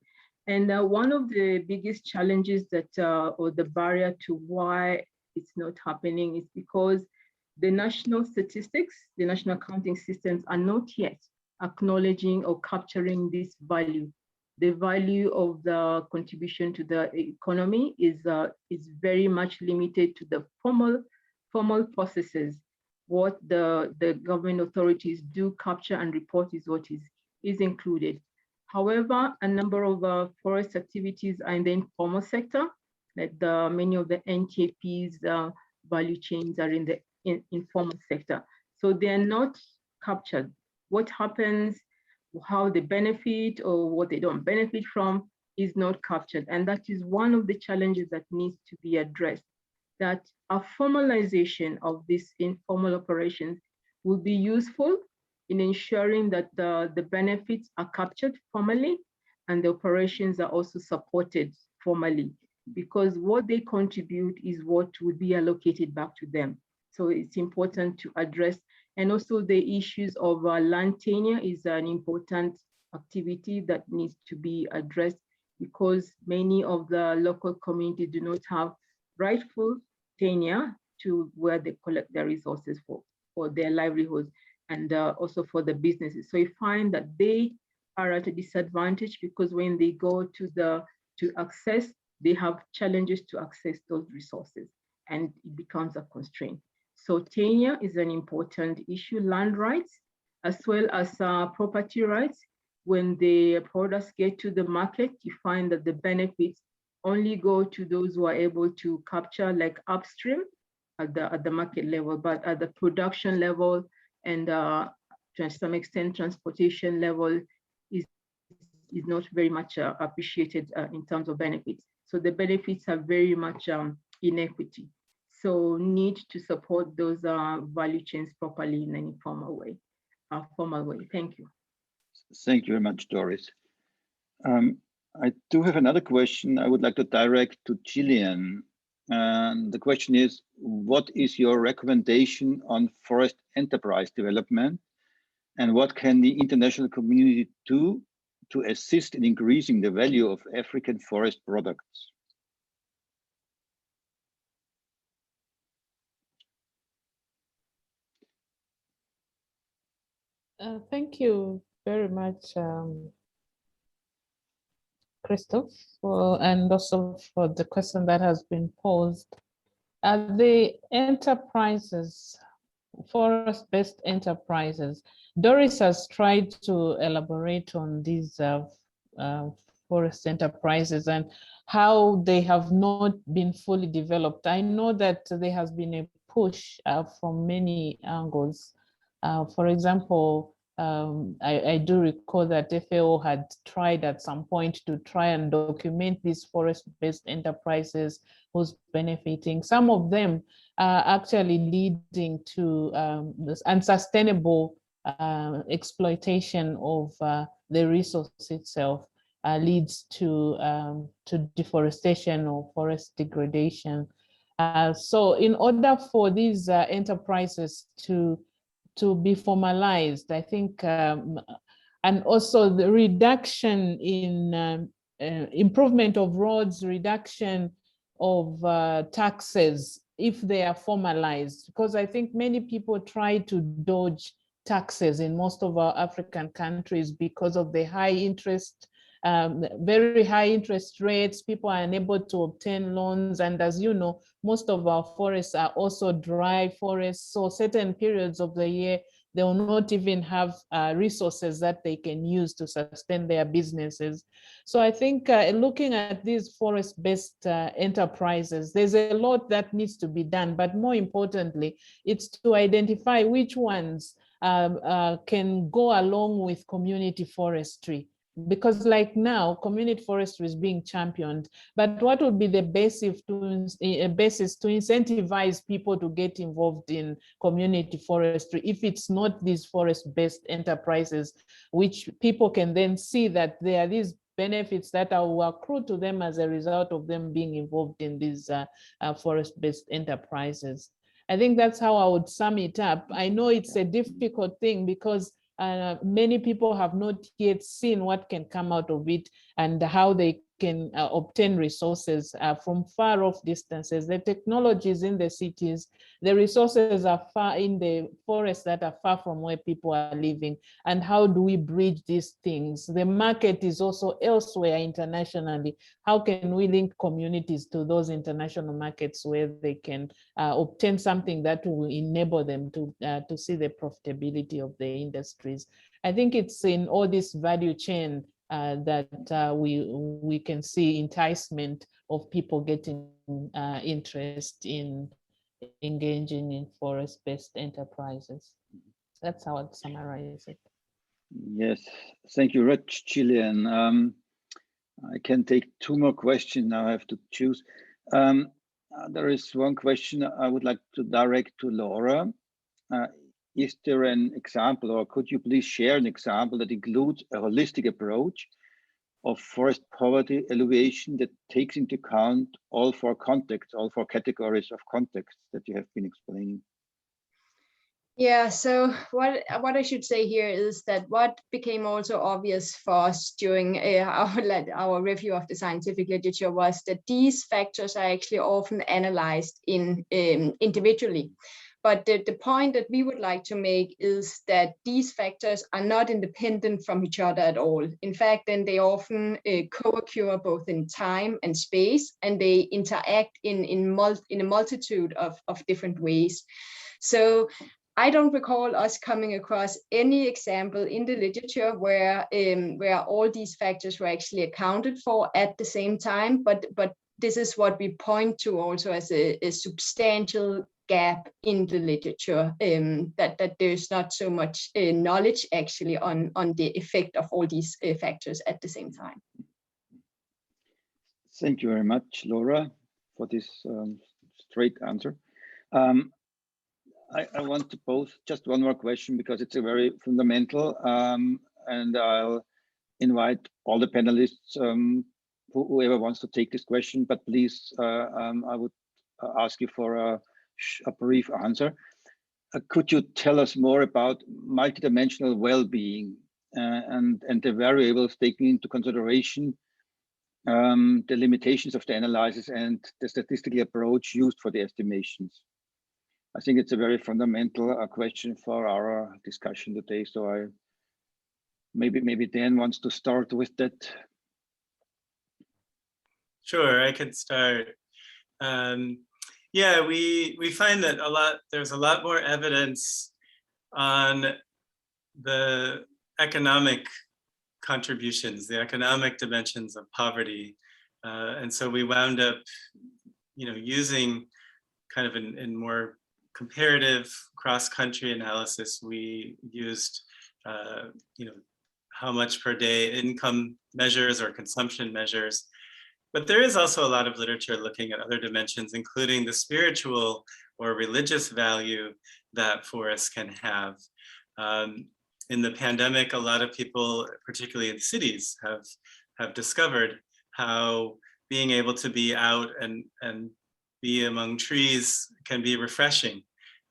And one of the biggest challenges that, or the barrier to why it's not happening is because the national statistics, the national accounting systems are not yet acknowledging or capturing this value. The value of the contribution to the economy is very much limited to the formal processes. What the government authorities do capture and report is what is included. However, a number of forest activities are in the informal sector, like many of the NTAP's value chains are in the informal sector. So they're not captured. What happens, how they benefit or what they don't benefit from is not captured. And that is one of the challenges that needs to be addressed, that a formalization of these informal operations will be useful in ensuring that the benefits are captured formally and the operations are also supported formally, because what they contribute is what will be allocated back to them. So it's important to address. And also the issues of land tenure is an important activity that needs to be addressed, because many of the local communities do not have rightful tenure to where they collect their resources for their livelihoods and also for the businesses. So you find that they are at a disadvantage because when they go to access, they have challenges to access those resources and it becomes a constraint. So tenure is an important issue, land rights, as well as property rights. When the products get to the market, you find that the benefits only go to those who are able to capture like upstream at the market level, but at the production level and to some extent transportation level is not very much appreciated in terms of benefits. So the benefits are very much inequity. So need to support those value chains properly in an informal way, formal way. Thank you. Thank you very much, Doris. I do have another question I would like to direct to Gillian. And the question is, what is your recommendation on forest enterprise development? And what can the international community do to assist in increasing the value of African forest products? Thank you very much, Christoph, and also for the question that has been posed. The enterprises, forest-based enterprises, Doris has tried to elaborate on these forest enterprises and how they have not been fully developed. I know that there has been a push from many angles. For example, I do recall that FAO had tried at some point to try and document these forest-based enterprises who's benefiting. Some of them are actually leading to this unsustainable exploitation of the resource itself, leads to deforestation or forest degradation. So in order for these enterprises to be formalized, I think, and also the reduction in improvement of roads, reduction of taxes, if they are formalized, because I think many people try to dodge taxes in most of our African countries because of the high interest, very high interest rates. People are unable to obtain loans. And as you know, most of our forests are also dry forests. So certain periods of the year, they will not even have resources that they can use to sustain their businesses. So I think looking at these forest-based enterprises, there's a lot that needs to be done, but more importantly, it's to identify which ones can go along with community forestry. Because like now, community forestry is being championed, but what would be the basis to incentivize people to get involved in community forestry if it's not these forest-based enterprises, which people can then see that there are these benefits that will accrue to them as a result of them being involved in these forest-based enterprises. I think that's how I would sum it up. I know it's a difficult thing because many people have not yet seen what can come out of it and how they can obtain resources from far off distances. The technologies in the cities, the resources are far in the forests that are far from where people are living. And how do we bridge these things? The market is also elsewhere internationally. How can we link communities to those international markets where they can obtain something that will enable them to see the profitability of the industries? I think it's in all this value chain that we can see enticement of people getting interest in engaging in forest-based enterprises. That's how I'd summarize it. Yes, thank you, Rich, Gillian. I can take two more questions now. I have to choose. There is one question I would like to direct to Laura. Is there an example, or could you please share an example that includes a holistic approach of forest poverty alleviation that takes into account all four contexts, all four categories of context that you have been explaining? Yeah, so what I should say here is that what became also obvious for us during our review of the scientific literature was that these factors are actually often analyzed individually. But the point that we would like to make is that these factors are not independent from each other at all. In fact, then they often co-occur both in time and space, and they interact in a multitude of different ways. So I don't recall us coming across any example in the literature where all these factors were actually accounted for at the same time, but this is what we point to also as a substantial gap in the literature, that there's not so much knowledge actually on the effect of all these factors at the same time. Thank you very much, Laura, for this straight answer. I want to pose just one more question because it's a very fundamental, and I'll invite all the panelists, whoever wants to take this question, but please, I would ask you for a brief answer. Could you tell us more about multidimensional well-being and the variables taken into consideration, the limitations of the analysis and the statistical approach used for the estimations? I think it's a very fundamental question for our discussion today. So maybe Dan wants to start with that. Sure, I could start. Yeah, we find that there's a lot more evidence on the economic contributions, the economic dimensions of poverty. And so we wound up, using kind of in more comparative cross-country analysis. We used, how much per day income measures or consumption measures. But there is also a lot of literature looking at other dimensions, including the spiritual or religious value that forests can have. In the pandemic, a lot of people, particularly in cities, have discovered how being able to be out and be among trees can be refreshing.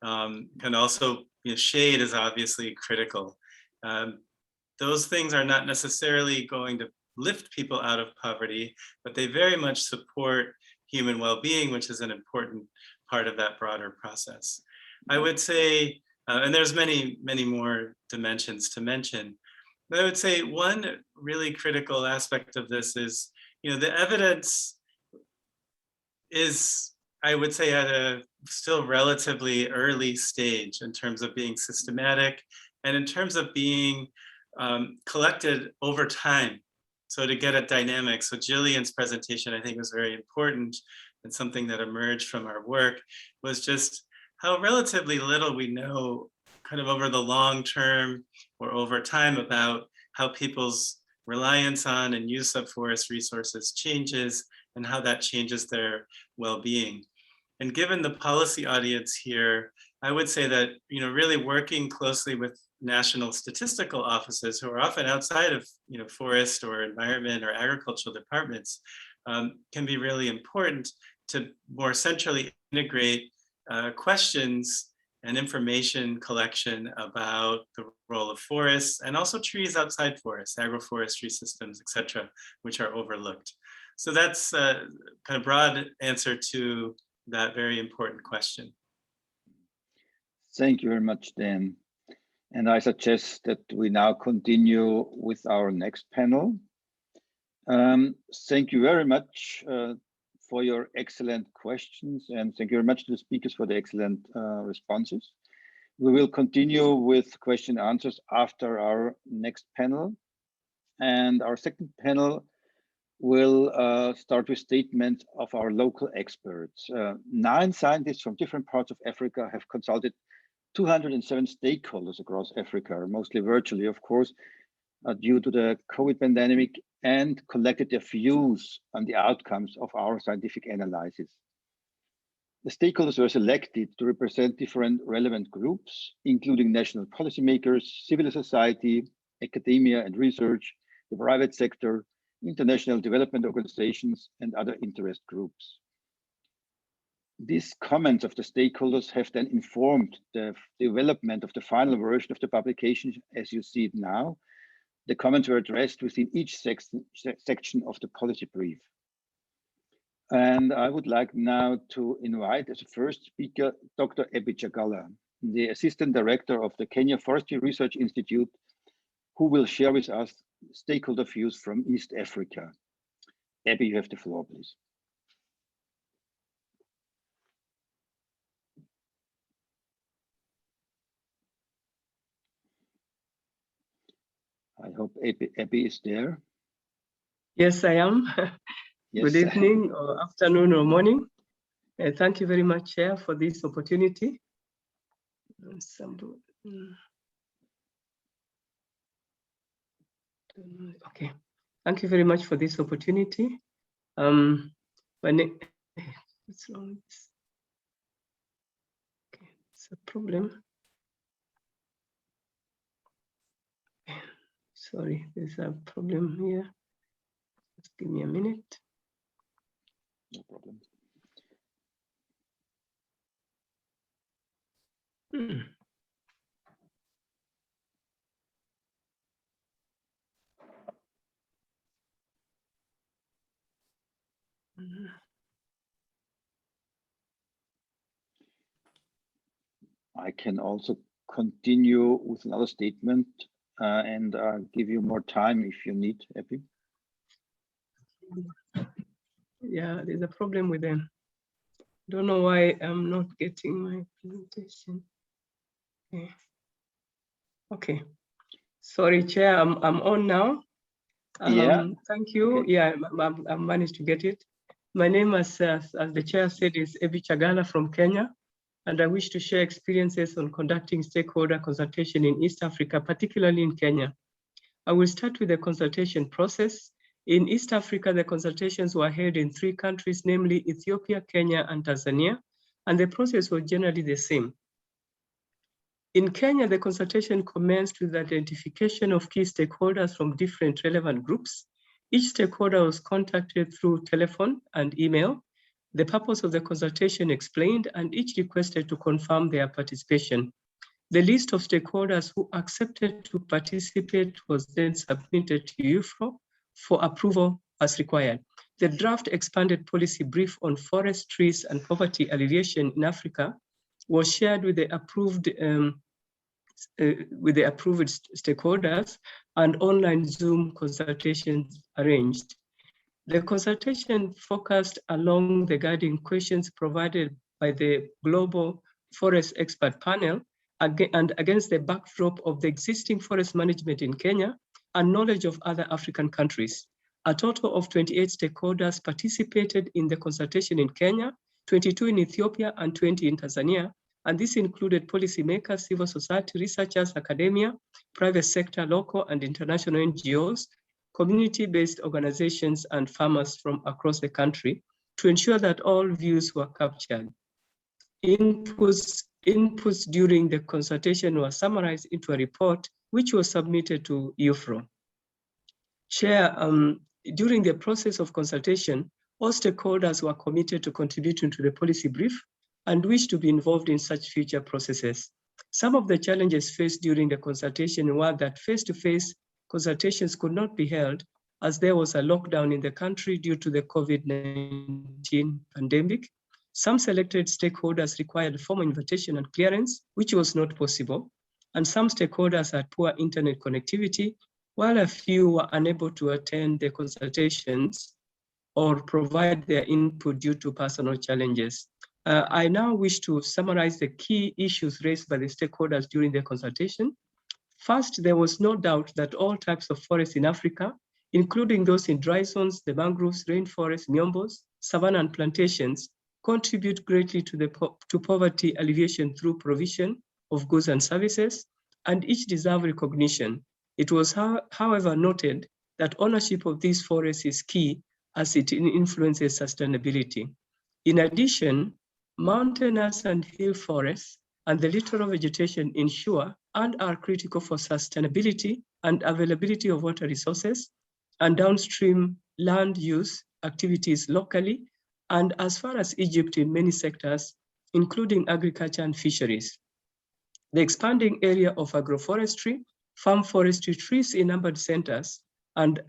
Can also, shade is obviously critical. Those things are not necessarily going to lift people out of poverty, but they very much support human well-being, which is an important part of that broader process. I would say, and there's many, many more dimensions to mention, but I would say one really critical aspect of this is, the evidence is, I would say, at a still relatively early stage in terms of being systematic and in terms of being collected over time. So to get at dynamics, so Gillian's presentation, I think, was very important, and something that emerged from our work was just how relatively little we know kind of over the long term or over time about how people's reliance on and use of forest resources changes and how that changes their well-being. And given the policy audience here, I would say that, really working closely with national statistical offices who are often outside of, forest or environment or agricultural departments can be really important to more centrally integrate questions and information collection about the role of forests and also trees outside forests, agroforestry systems, et cetera, which are overlooked. So that's a kind of broad answer to that very important question. Thank you very much, Dan. And I suggest that we now continue with our next panel. Thank you very much for your excellent questions, and thank you very much to the speakers for the excellent responses. We will continue with question and answers after our next panel. And our second panel will start with statements of our local experts. 9 scientists from different parts of Africa have consulted 207 stakeholders across Africa, mostly virtually, of course, due to the COVID pandemic, and collected their views on the outcomes of our scientific analysis. The stakeholders were selected to represent different relevant groups, including national policymakers, civil society, academia and research, the private sector, international development organizations, and other interest groups. These comments of the stakeholders have then informed the development of the final version of the publication as you see it now. The comments were addressed within each section of the policy brief. And I would like now to invite as a first speaker, Dr. Abby Chagala, the Assistant Director of the Kenya Forestry Research Institute, who will share with us stakeholder views from East Africa. Abby, you have the floor, please. I hope Abby is there. Yes, I am. Yes. Good evening or afternoon or morning. Thank you very much, Chair, for this opportunity. Okay, thank you very much for this opportunity. My name, what's wrong? Okay, it's a problem. Sorry, there's a problem here. Just give me a minute. No problem. I can also continue with another statement and give you more time if you need, Abby. Yeah, there's a problem with them. Don't know why I'm not getting my presentation. Okay. Okay. Sorry, Chair, I'm on now. Yeah. Thank you. Okay. Yeah, I managed to get it. My name, as the Chair said, is Abby Chagala from Kenya, and I wish to share experiences on conducting stakeholder consultation in East Africa, particularly in Kenya. I will start with the consultation process. In East Africa, the consultations were held in 3 countries, namely Ethiopia, Kenya, and Tanzania, and the process was generally the same. In Kenya, the consultation commenced with the identification of key stakeholders from different relevant groups. Each stakeholder was contacted through telephone and email. The purpose of the consultation explained, and each requested to confirm their participation. The list of stakeholders who accepted to participate was then submitted to IUFRO for approval as required. The draft expanded policy brief on forest, trees, and poverty alleviation in Africa was shared with the approved stakeholders, and online Zoom consultations arranged. The consultation focused along the guiding questions provided by the Global Forest Expert Panel and against the backdrop of the existing forest management in Kenya and knowledge of other African countries. A total of 28 stakeholders participated in the consultation in Kenya, 22 in Ethiopia, and 20 in Tanzania. And this included policymakers, civil society, researchers, academia, private sector, local and international NGOs, community-based organizations, and farmers from across the country to ensure that all views were captured. Inputs during the consultation were summarized into a report, which was submitted to IUFRO. Chair, during the process of consultation, all stakeholders were committed to contributing to the policy brief and wish to be involved in such future processes. Some of the challenges faced during the consultation were that face-to-face consultations could not be held as there was a lockdown in the country due to the COVID-19 pandemic. Some selected stakeholders required formal invitation and clearance, which was not possible. And some stakeholders had poor internet connectivity, while a few were unable to attend the consultations or provide their input due to personal challenges. I now wish to summarize the key issues raised by the stakeholders during the consultation. First, there was no doubt that all types of forests in Africa, including those in dry zones, the mangroves, rainforests, miombos, savanna, and plantations, contribute greatly to poverty alleviation through provision of goods and services, and each deserve recognition. It was, however, noted that ownership of these forests is key as it influences sustainability. In addition, mountainous and hill forests and the littoral vegetation ensure and are critical for sustainability and availability of water resources and downstream land use activities locally, and as far as Egypt in many sectors, including agriculture and fisheries. The expanding area of agroforestry, farm forestry, trees in urban centers, and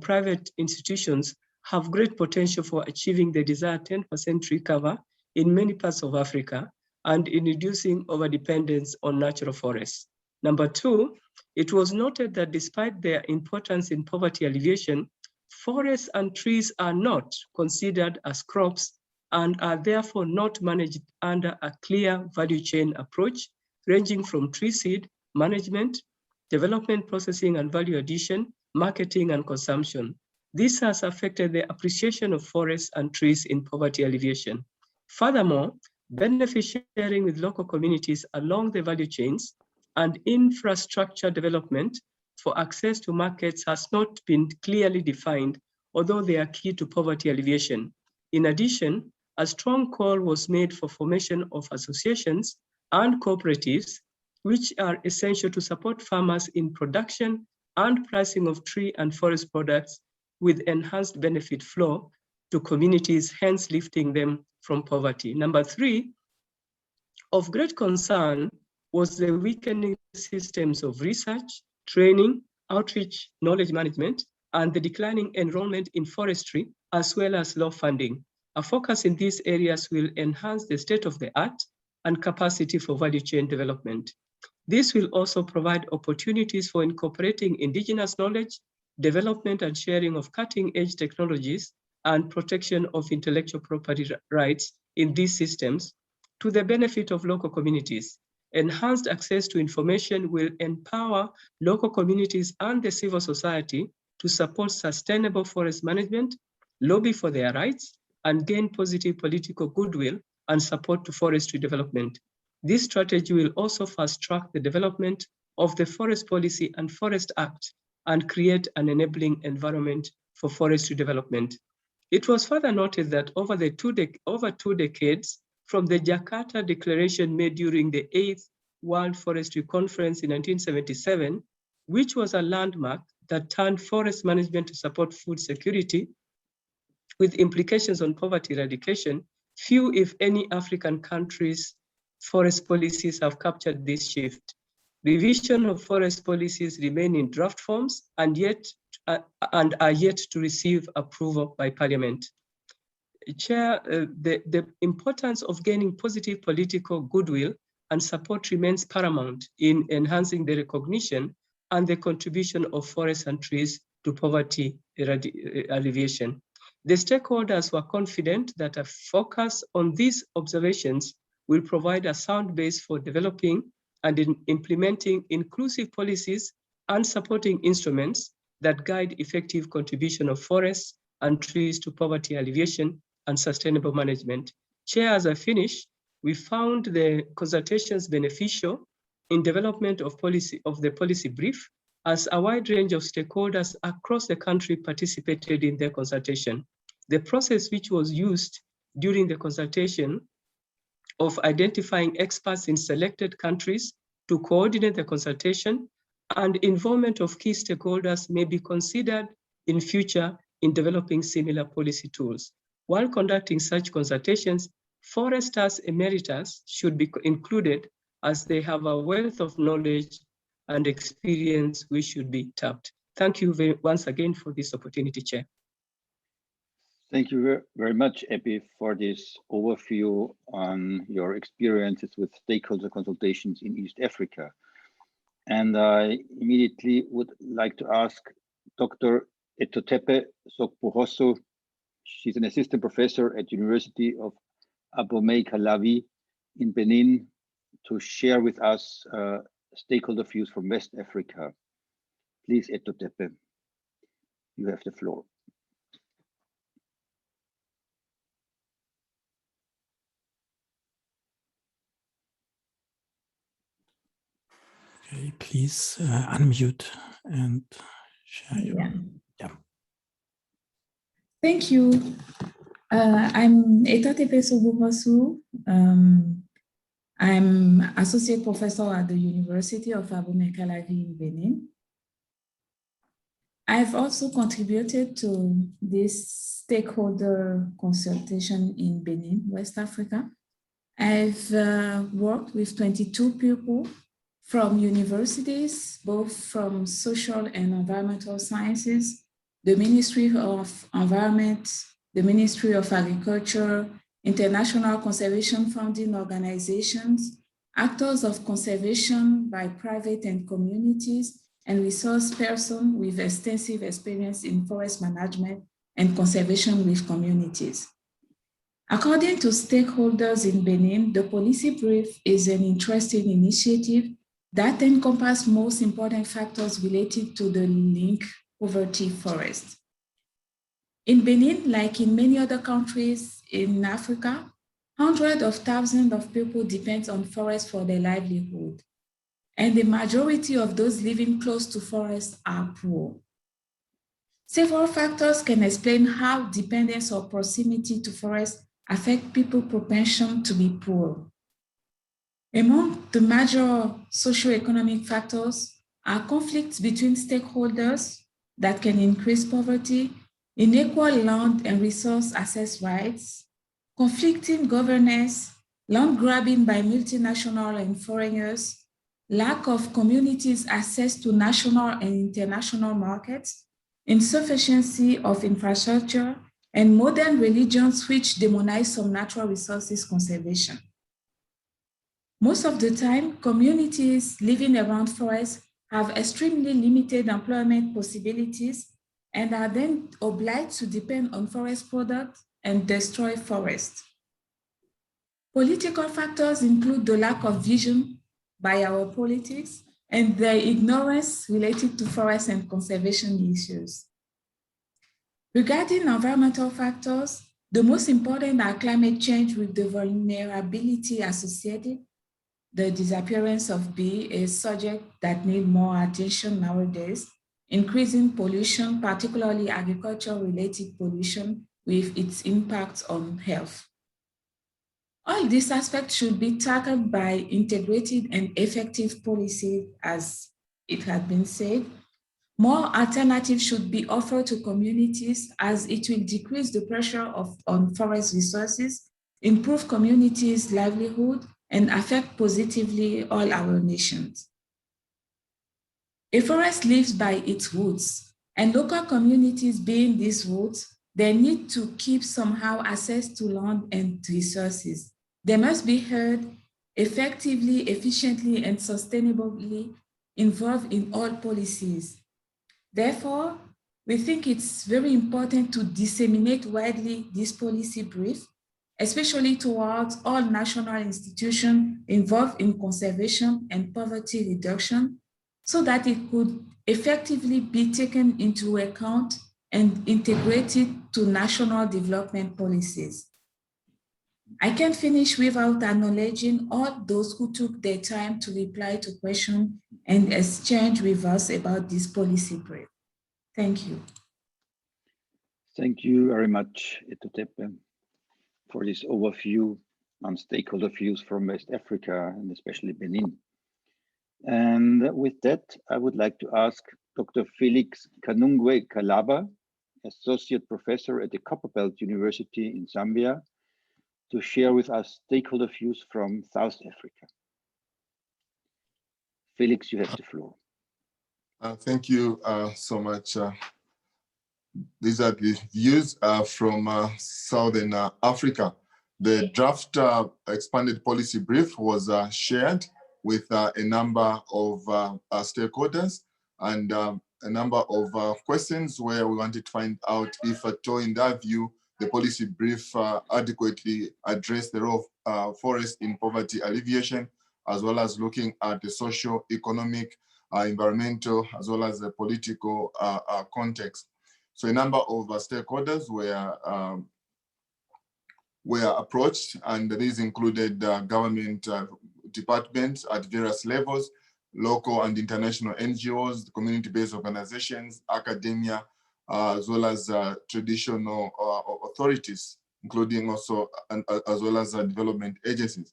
private institutions have great potential for achieving the desired 10% tree cover in many parts of Africa and in reducing overdependence on natural forests. Number two, it was noted that despite their importance in poverty alleviation, forests and trees are not considered as crops and are therefore not managed under a clear value chain approach, ranging from tree seed, management, development, processing and value addition, marketing and consumption. This has affected the appreciation of forests and trees in poverty alleviation. Furthermore, benefit sharing with local communities along the value chains and infrastructure development for access to markets has not been clearly defined, although they are key to poverty alleviation. In addition, a strong call was made for formation of associations and cooperatives, which are essential to support farmers in production and pricing of tree and forest products with enhanced benefit flow to communities, hence lifting them from poverty. Number three, of great concern was the weakening systems of research, training, outreach, knowledge management, and the declining enrollment in forestry, as well as law funding. A focus in these areas will enhance the state of the art and capacity for value chain development. This will also provide opportunities for incorporating indigenous knowledge, development and sharing of cutting-edge technologies, and protection of intellectual property rights in these systems to the benefit of local communities. Enhanced access to information will empower local communities and the civil society to support sustainable forest management, lobby for their rights, and gain positive political goodwill and support to forestry development. This strategy will also fast-track the development of the Forest Policy and Forest Act and create an enabling environment for forestry development. It was further noted that over 2 decades from the Jakarta Declaration made during the 8th World Forestry Conference in 1977, which was a landmark that turned forest management to support food security with implications on poverty eradication, few, if any, African countries' forest policies have captured this shift. Revision of forest policies remain in draft forms and are yet to receive approval by Parliament. Chair, the importance of gaining positive political goodwill and support remains paramount in enhancing the recognition and the contribution of forests and trees to poverty alleviation. The stakeholders were confident that a focus on these observations will provide a sound base for developing and implementing inclusive policies and supporting instruments that guide effective contribution of forests and trees to poverty alleviation and sustainable management. Chair, as I finish, we found the consultations beneficial in development of the policy brief, as a wide range of stakeholders across the country participated in the consultation. The process which was used during the consultation of identifying experts in selected countries to coordinate the consultation and involvement of key stakeholders may be considered in future in developing similar policy tools. While conducting such consultations, foresters emeritus should be included as they have a wealth of knowledge and experience which should be tapped. Thank you once again for this opportunity, Chair. Thank you very much, Epi, for this overview on your experiences with stakeholder consultations in East Africa. And I immediately would like to ask Dr. Etotepe Sokpohoso. She's an assistant professor at University of Abomey-Calavi in Benin, to share with us stakeholder views from West Africa. Please, Etotepe, you have the floor. Okay, please unmute and share your. Yeah. Thank you. I'm Etotepe Sokpohoso. I'm associate professor at the University of Abomey-Calavi in Benin. I've also contributed to this stakeholder consultation in Benin, West Africa. I've worked with 22 people from universities, both from social and environmental sciences, the Ministry of Environment, the Ministry of Agriculture, international conservation funding organizations, actors of conservation by private and communities, and resource persons with extensive experience in forest management and conservation with communities. According to stakeholders in Benin, the policy brief is an interesting initiative that encompasses most important factors related to the link poverty forest. In Benin, like in many other countries in Africa, hundreds of thousands of people depend on forests for their livelihood. And the majority of those living close to forests are poor. Several factors can explain how dependence or proximity to forests affect people's propensity to be poor. Among the major socioeconomic factors are conflicts between stakeholders that can increase poverty, unequal land and resource access rights, conflicting governance, land grabbing by multinational and foreigners, lack of communities' access to national and international markets, insufficiency of infrastructure, and modern religions which demonize some natural resources conservation. Most of the time, communities living around forests have extremely limited employment possibilities and are then obliged to depend on forest products and destroy forests. Political factors include the lack of vision by our politics and their ignorance related to forest and conservation issues. Regarding environmental factors, the most important are climate change with the vulnerability associated, the disappearance of bees, a subject that needs more attention nowadays, increasing pollution, particularly agriculture-related pollution with its impact on health. All these aspects should be tackled by integrated and effective policy, as it has been said. More alternatives should be offered to communities as it will decrease the pressure on forest resources, improve communities' livelihood, and affect positively all our nations. A forest lives by its roots, and local communities being these roots, they need to keep somehow access to land and resources. They must be heard effectively, efficiently, and sustainably involved in all policies. Therefore, we think it's very important to disseminate widely this policy brief, especially towards all national institutions involved in conservation and poverty reduction, so that it could effectively be taken into account and integrated to national development policies. I can't finish without acknowledging all those who took their time to reply to questions and exchange with us about this policy brief. Thank you. Thank you very much, Etotepe, for this overview on stakeholder views from West Africa and especially Benin. And with that, I would like to ask Dr. Felix Kanungwe Kalaba, Associate Professor at the Copperbelt University in Zambia, to share with us stakeholder views from South Africa. Felix, you have the floor. Thank you so much. These are the views from Southern Africa. The draft expanded policy brief was shared with a number of stakeholders and a number of questions where we wanted to find out if at all, in their view, the policy brief adequately addressed the role of forest in poverty alleviation, as well as looking at the social, economic, environmental, as well as the political context. So a number of stakeholders were approached, and these included government departments at various levels, local and international NGOs, community-based organizations, academia, as well as traditional authorities, including also, as well as development agencies.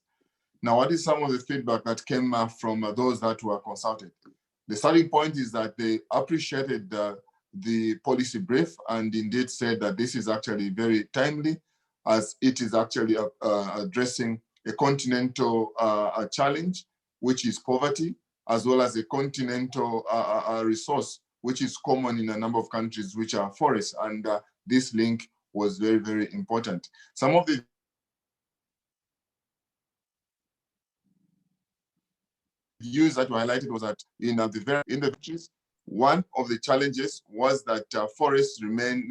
Now, what is some of the feedback that came from those that were consulted? The starting point is that they appreciated the policy brief and indeed said that this is actually very timely, as it is actually addressing a continental challenge, which is poverty, as well as a continental resource, which is common in a number of countries, which are forests. And this link was very, very important. Some of the views that were highlighted was that in the countries, one of the challenges was that forests remain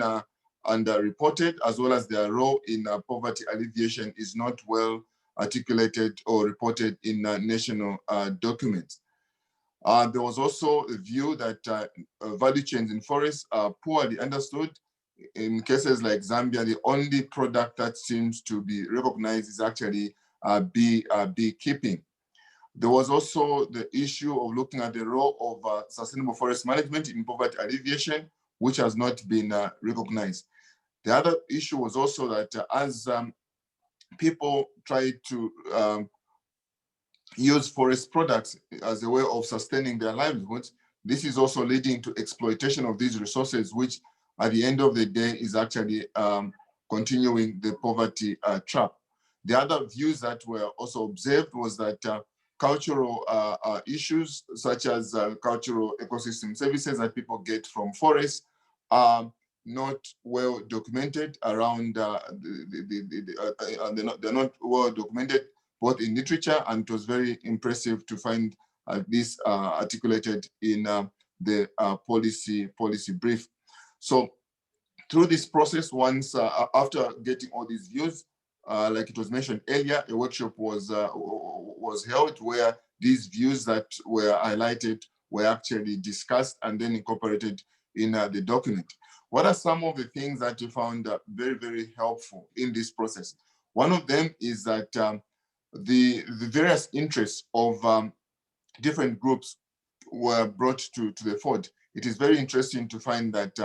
underreported, as well as their role in poverty alleviation is not well articulated or reported in national documents. There was also a view that value chains in forests are poorly understood. In cases like Zambia, the only product that seems to be recognized is actually beekeeping. There was also the issue of looking at the role of sustainable forest management in poverty alleviation, which has not been recognized. The other issue was also that as people try to use forest products as a way of sustaining their livelihoods, this is also leading to exploitation of these resources, which at the end of the day is actually continuing the poverty trap. The other views that were also observed was that cultural issues, such as cultural ecosystem services that people get from forests, are not well documented around, they're not well documented both in literature, and it was very impressive to find this articulated in the policy brief. So through this process, once after getting all these views, like it was mentioned earlier, a workshop was held where these views that were highlighted were actually discussed and then incorporated in the document. What are some of the things that you found very, very helpful in this process? One of them is that the various interests of different groups were brought to the fore. It is very interesting to find that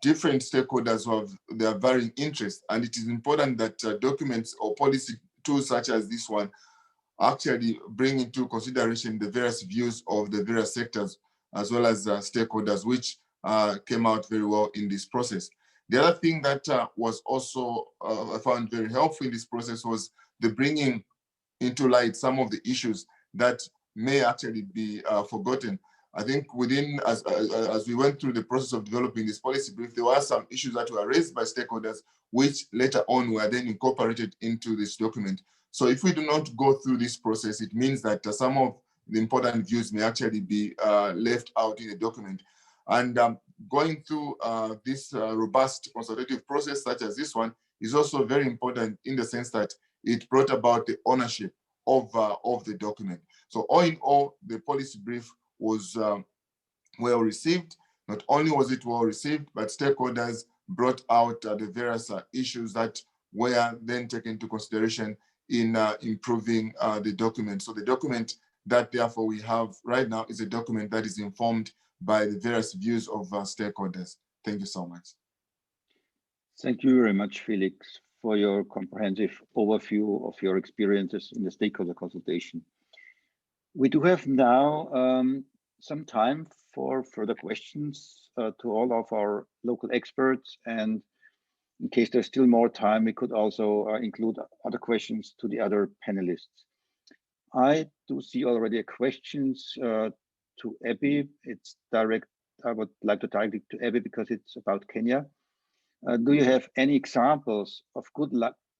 different stakeholders have their varying interests, and it is important that documents or policy tools such as this one actually bring into consideration the various views of the various sectors as well as stakeholders, which came out very well in this process. The other thing that was also I found very helpful in this process was the bringing into light some of the issues that may actually be forgotten. I think within, as we went through the process of developing this policy brief, there were some issues that were raised by stakeholders, which later on were then incorporated into this document. So if we do not go through this process, it means that some of the important views may actually be left out in the document. And going through this robust consultative process such as this one is also very important in the sense that it brought about the ownership of the document. So all in all, the policy brief was well received. Not only was it well received, but stakeholders brought out the various issues that were then taken into consideration in improving the document. So the document that therefore we have right now is a document that is informed by the various views of stakeholders. Thank you so much. Thank you very much, Felix, for your comprehensive overview of your experiences in the stakeholder consultation. We do have now some time for further questions to all of our local experts, and in case there's still more time, we could also include other questions to the other panelists. I do see already questions to Abby. It's direct. I would like to direct it to Abby because it's about Kenya. Do you have any examples of good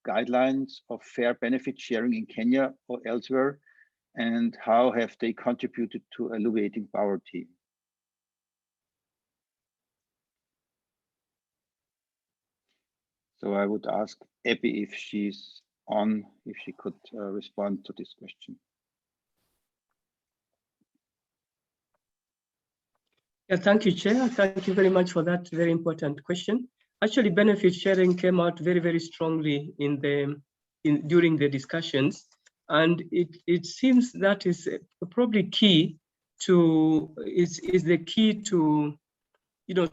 guidelines of fair benefit sharing in Kenya or elsewhere? And how have they contributed to alleviating poverty? So I would ask Abby if she's on, if she could respond to this question. Yeah, thank you, Chair. Thank you very much for that very important question. Actually, benefit sharing came out very, very strongly during the discussions, and it seems that is probably key to is the key to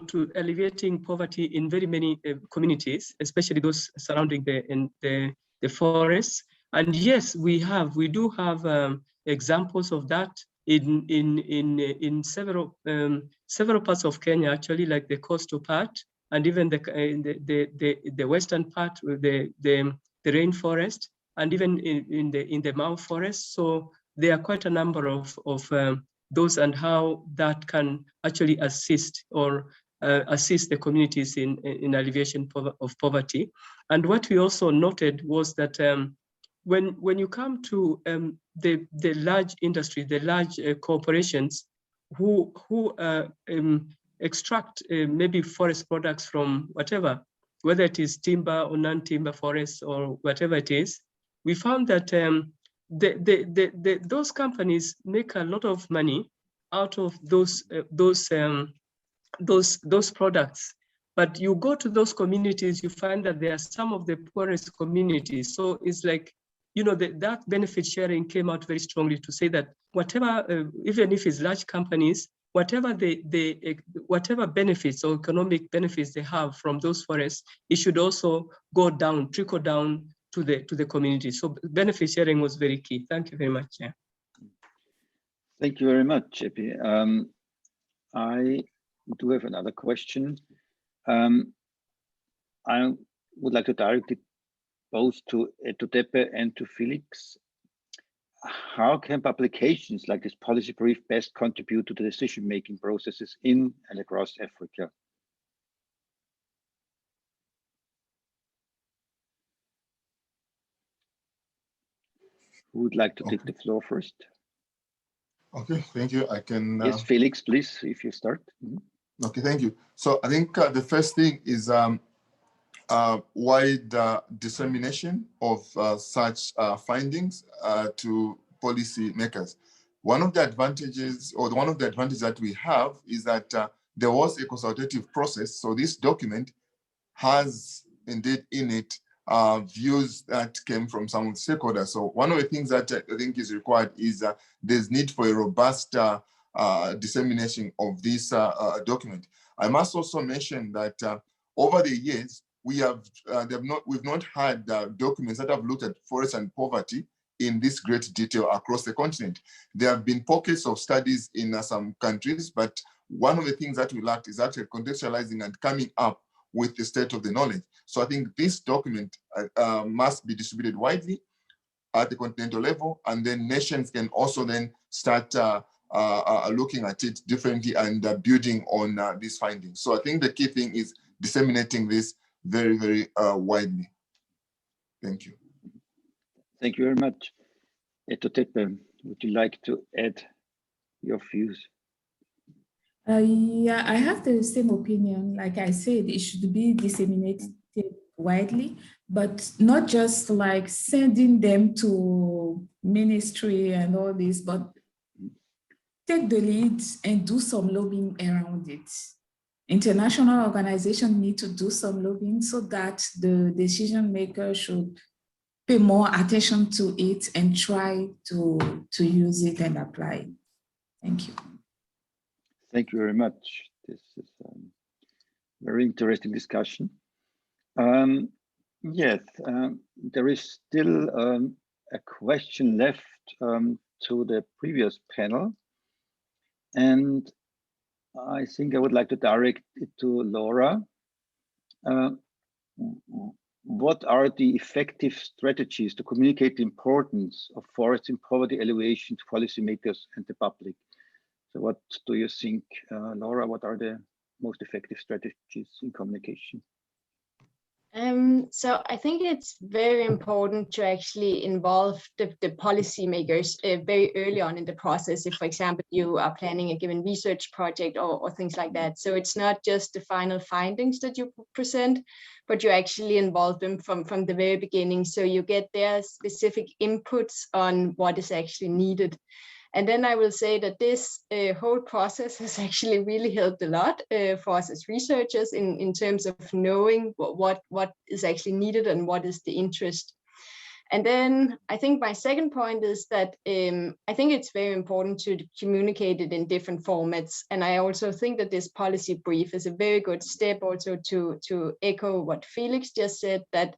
to alleviating poverty in very many communities, especially those surrounding the forests. And yes, we do have examples of that in several parts of Kenya, actually, like the coastal part, and even the western part with the rainforest, and even in the Mau forest. So there are quite a number of those, and how that can actually assist the communities in alleviation of poverty. And what we also noted was that when you come to the large industry, the large corporations who extract maybe forest products from whatever, whether it is timber or non-timber forests or whatever it is, we found that those companies make a lot of money out of those products. But you go to those communities, you find that they are some of the poorest communities. So it's like, that benefit sharing came out very strongly to say that whatever, even if it's large companies, whatever whatever benefits or economic benefits they have from those forests, it should also go down, trickle down to the community. So benefit sharing was very key. Thank you very much. Yeah. Thank you very much, Epi. I do have another question. I would like to direct it both to Tepe and to Felix. How can publications like this policy brief best contribute to the decision-making processes in and across Africa? Who would like to take the floor first? Okay, thank you. I can. Yes, Felix, please, if you start. Mm-hmm. Okay, thank you. So I think the first thing is wide dissemination of such findings to policy makers. One of the advantages that we have is that there was a consultative process. So this document has indeed in it views that came from some stakeholders. So one of the things that I think is required is there's need for a robust dissemination of this document. I must also mention that over the years, we've not had documents that have looked at forest and poverty in this great detail across the continent. There have been pockets of studies in some countries, but one of the things that we lacked is actually contextualizing and coming up with the state of the knowledge. So I think this document must be distributed widely at the continental level, and then nations can also then start looking at it differently and building on these findings. So I think the key thing is disseminating this very, very widely. Thank you. Thank you very much. Tepe, would you like to add your views? Yeah, I have the same opinion. Like I said, it should be disseminated widely, but not just like sending them to ministry and all this, but take the lead and do some lobbying around it. International organizations need to do some lobbying so that the decision maker should pay more attention to it and try to use it and apply it. Thank you. Thank you very much. This is a very interesting discussion. Yes, there is still a question left to the previous panel. And I think I would like to direct it to Laura. What are the effective strategies to communicate the importance of forests in poverty alleviation to policymakers and the public? So what do you think, Laura, what are the most effective strategies in communication? So I think it's very important to actually involve the policymakers very early on in the process. If, for example, you are planning a given research project or things like that. So it's not just the final findings that you present, but you actually involve them from the very beginning. So you get their specific inputs on what is actually needed. And then I will say that this whole process has actually really helped a lot for us as researchers in terms of knowing what is actually needed and what is the interest. And then I think my second point is that I think it's very important to communicate it in different formats. And I also think that this policy brief is a very good step also to echo what Felix just said, that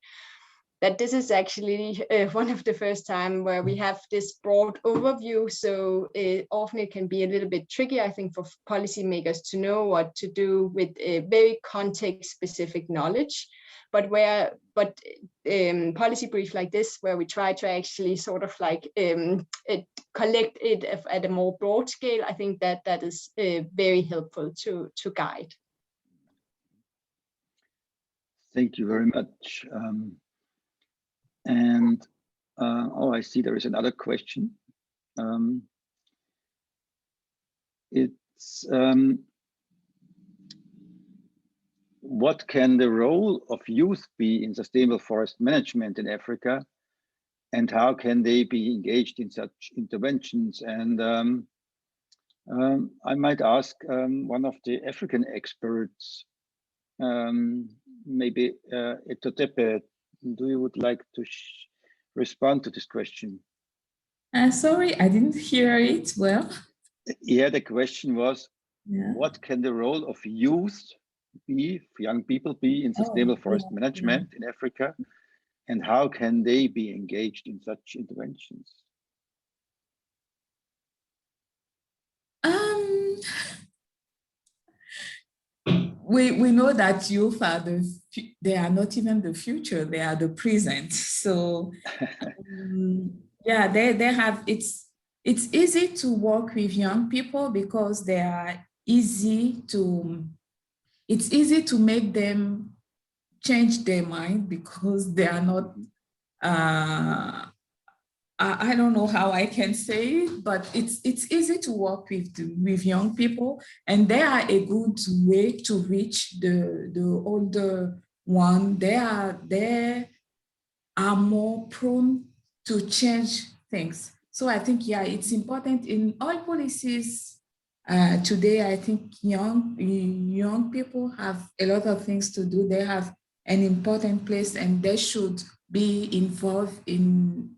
this is actually one of the first time where we have this broad overview. So often it can be a little bit tricky, I think, for policymakers to know what to do with a very context-specific knowledge. But policy brief like this, where we try to actually sort of like collect it at a more broad scale, I think that is very helpful to guide. Thank you very much. Oh, I see there is another question. It's what can the role of youth be in sustainable forest management in Africa, and how can they be engaged in such interventions? And I might ask one of the African experts, maybe Etotepe, do you would like to respond to this question? Sorry, I didn't hear it well. Yeah, the question was, what can the role of youth be, young people be, in sustainable forest management in Africa, and how can they be engaged in such interventions? We know that youth are they are not even the future, they are the present. So yeah, they have, it's easy to work with young people because they are it's easy to make them change their mind because they are not, I don't know how I can say it, but it's easy to work with young people, and they are a good way to reach the older one. They are more prone to change things. So I think, yeah, it's important in all policies today. I think young people have a lot of things to do. They have an important place, and they should be involved in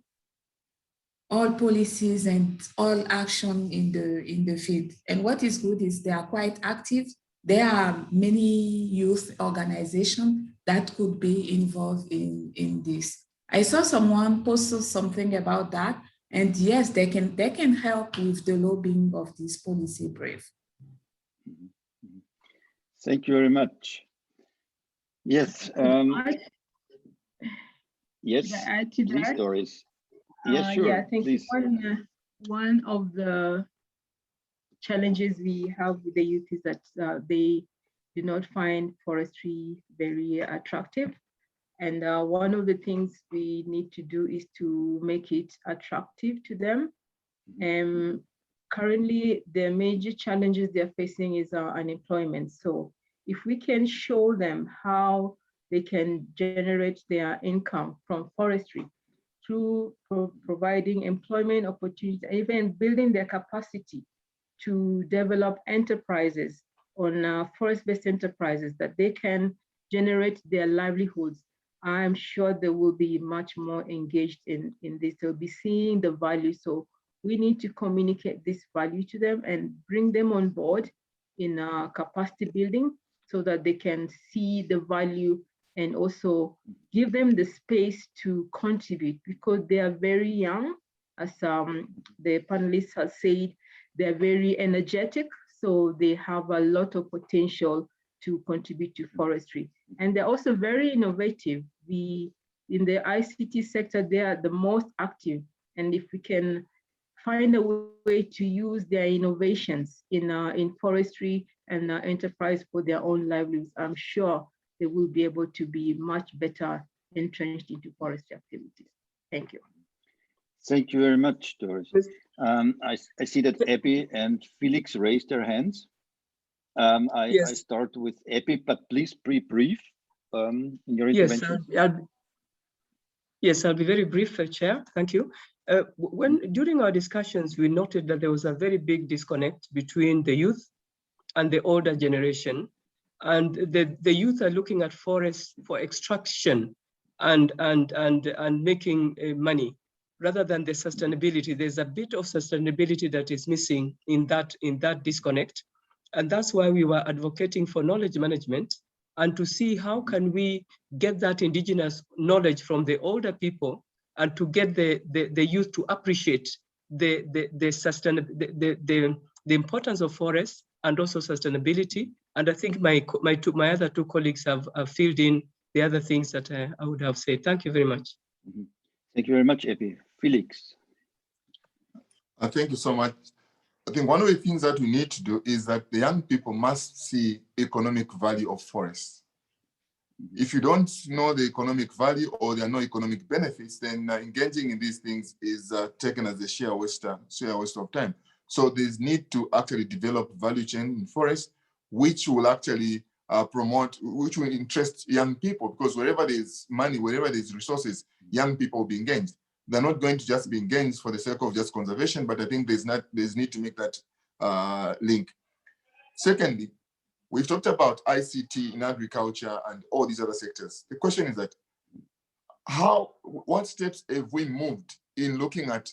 all policies and all action in the field. And what is good is they are quite active. There are many youth organizations that could be involved in this. I saw someone posted something about that, and yes, they can help with the lobbying of this policy brief. Thank you very much. Yes. Yes. Should I add to please, that? Doris. Yes, sure. Yeah, I think please. one of the challenges we have with the youth is that they do not find forestry very attractive. And one of the things we need to do is to make it attractive to them. Currently, the major challenges they're facing is unemployment. So if we can show them how they can generate their income from forestry through providing employment opportunities, even building their capacity to develop enterprises on forest-based enterprises that they can generate their livelihoods, I'm sure they will be much more engaged in this. They'll be seeing the value. So we need to communicate this value to them and bring them on board in capacity building so that they can see the value and also give them the space to contribute, because they are very young. As the panelists have said, they're very energetic, so they have a lot of potential to contribute to forestry. And they're also very innovative. In the ICT sector, they are the most active. And if we can find a way to use their innovations in forestry and enterprise for their own livelihoods, I'm sure they will be able to be much better entrenched into forestry activities. Thank you. Thank you very much, Doris. I see that Abby and Felix raised their hands. I start with Abby, but please be brief in your intervention. Yes, I'll be very brief, Chair. Thank you. During our discussions, we noted that there was a very big disconnect between the youth and the older generation. And the youth are looking at forests for extraction and making money rather than the sustainability. There's a bit of sustainability that is missing in that disconnect. And that's why we were advocating for knowledge management and to see how can we get that indigenous knowledge from the older people and to get the youth to appreciate the importance of forests and also sustainability. And I think my other two colleagues have filled in the other things that I would have said. Thank you very much. Mm-hmm. Thank you very much, Epi. Felix. Thank you so much. I think one of the things that we need to do is that the young people must see economic value of forests. If you don't know the economic value or there are no economic benefits, then engaging in these things is taken as a sheer waste of time. So there's need to actually develop value chain in forests, which will actually promote, which will interest young people, because wherever there's money, wherever there's resources, young people will be engaged. They're not going to just be engaged for the sake of just conservation, but I think there's need to make that link. Secondly, we've talked about ICT in agriculture and all these other sectors. The question is that what steps have we moved in looking at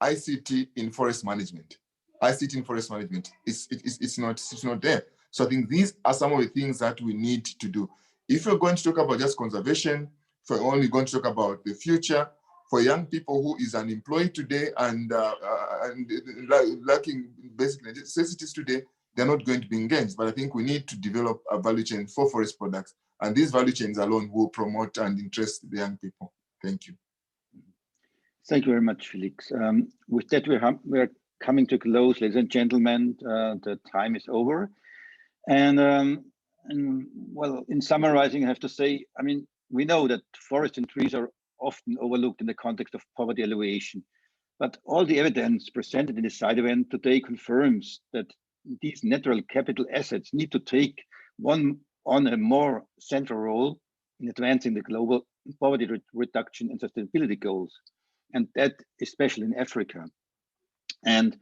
ICT in forest management? ICT in forest management, it's not there. So I think these are some of the things that we need to do. If you're going to talk about just conservation, if we're only going to talk about the future, for young people who is unemployed today and lacking basic necessities today, they're not going to be engaged. But I think we need to develop a value chain for forest products. And these value chains alone will promote and interest the young people. Thank you. Thank you very much, Felix. With that, we're coming to close, ladies and gentlemen. The time is over. And well, in summarizing, I have to say, I mean, we know that forests and trees are often overlooked in the context of poverty alleviation. But all the evidence presented in the side event today confirms that these natural capital assets need to take on a more central role in advancing the global poverty reduction and sustainability goals, and that especially in Africa. And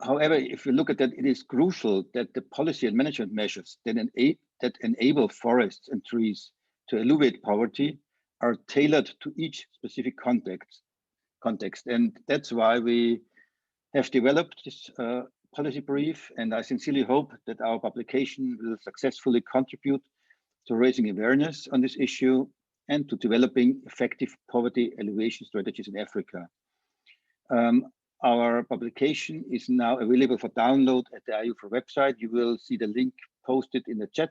however, if you look at that, it is crucial that the policy and management measures that enable forests and trees to alleviate poverty are tailored to each specific context. And that's why we have developed this policy brief, and I sincerely hope that our publication will successfully contribute to raising awareness on this issue and to developing effective poverty alleviation strategies in Africa. Our publication is now available for download at the IUFRO website. You will see the link posted in the chat.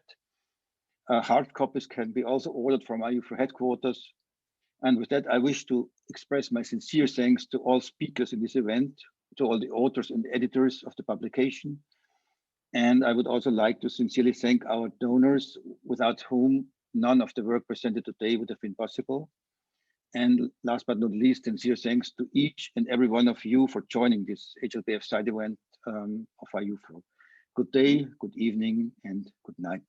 Hard copies can be also ordered from IUFRO headquarters. And with that, I wish to express my sincere thanks to all speakers in this event, to all the authors and editors of the publication. And I would also like to sincerely thank our donors, without whom none of the work presented today would have been possible. And last but not least, sincere thanks to each and every one of you for joining this HLPF side event of IUFRO. Good day, good evening, and good night.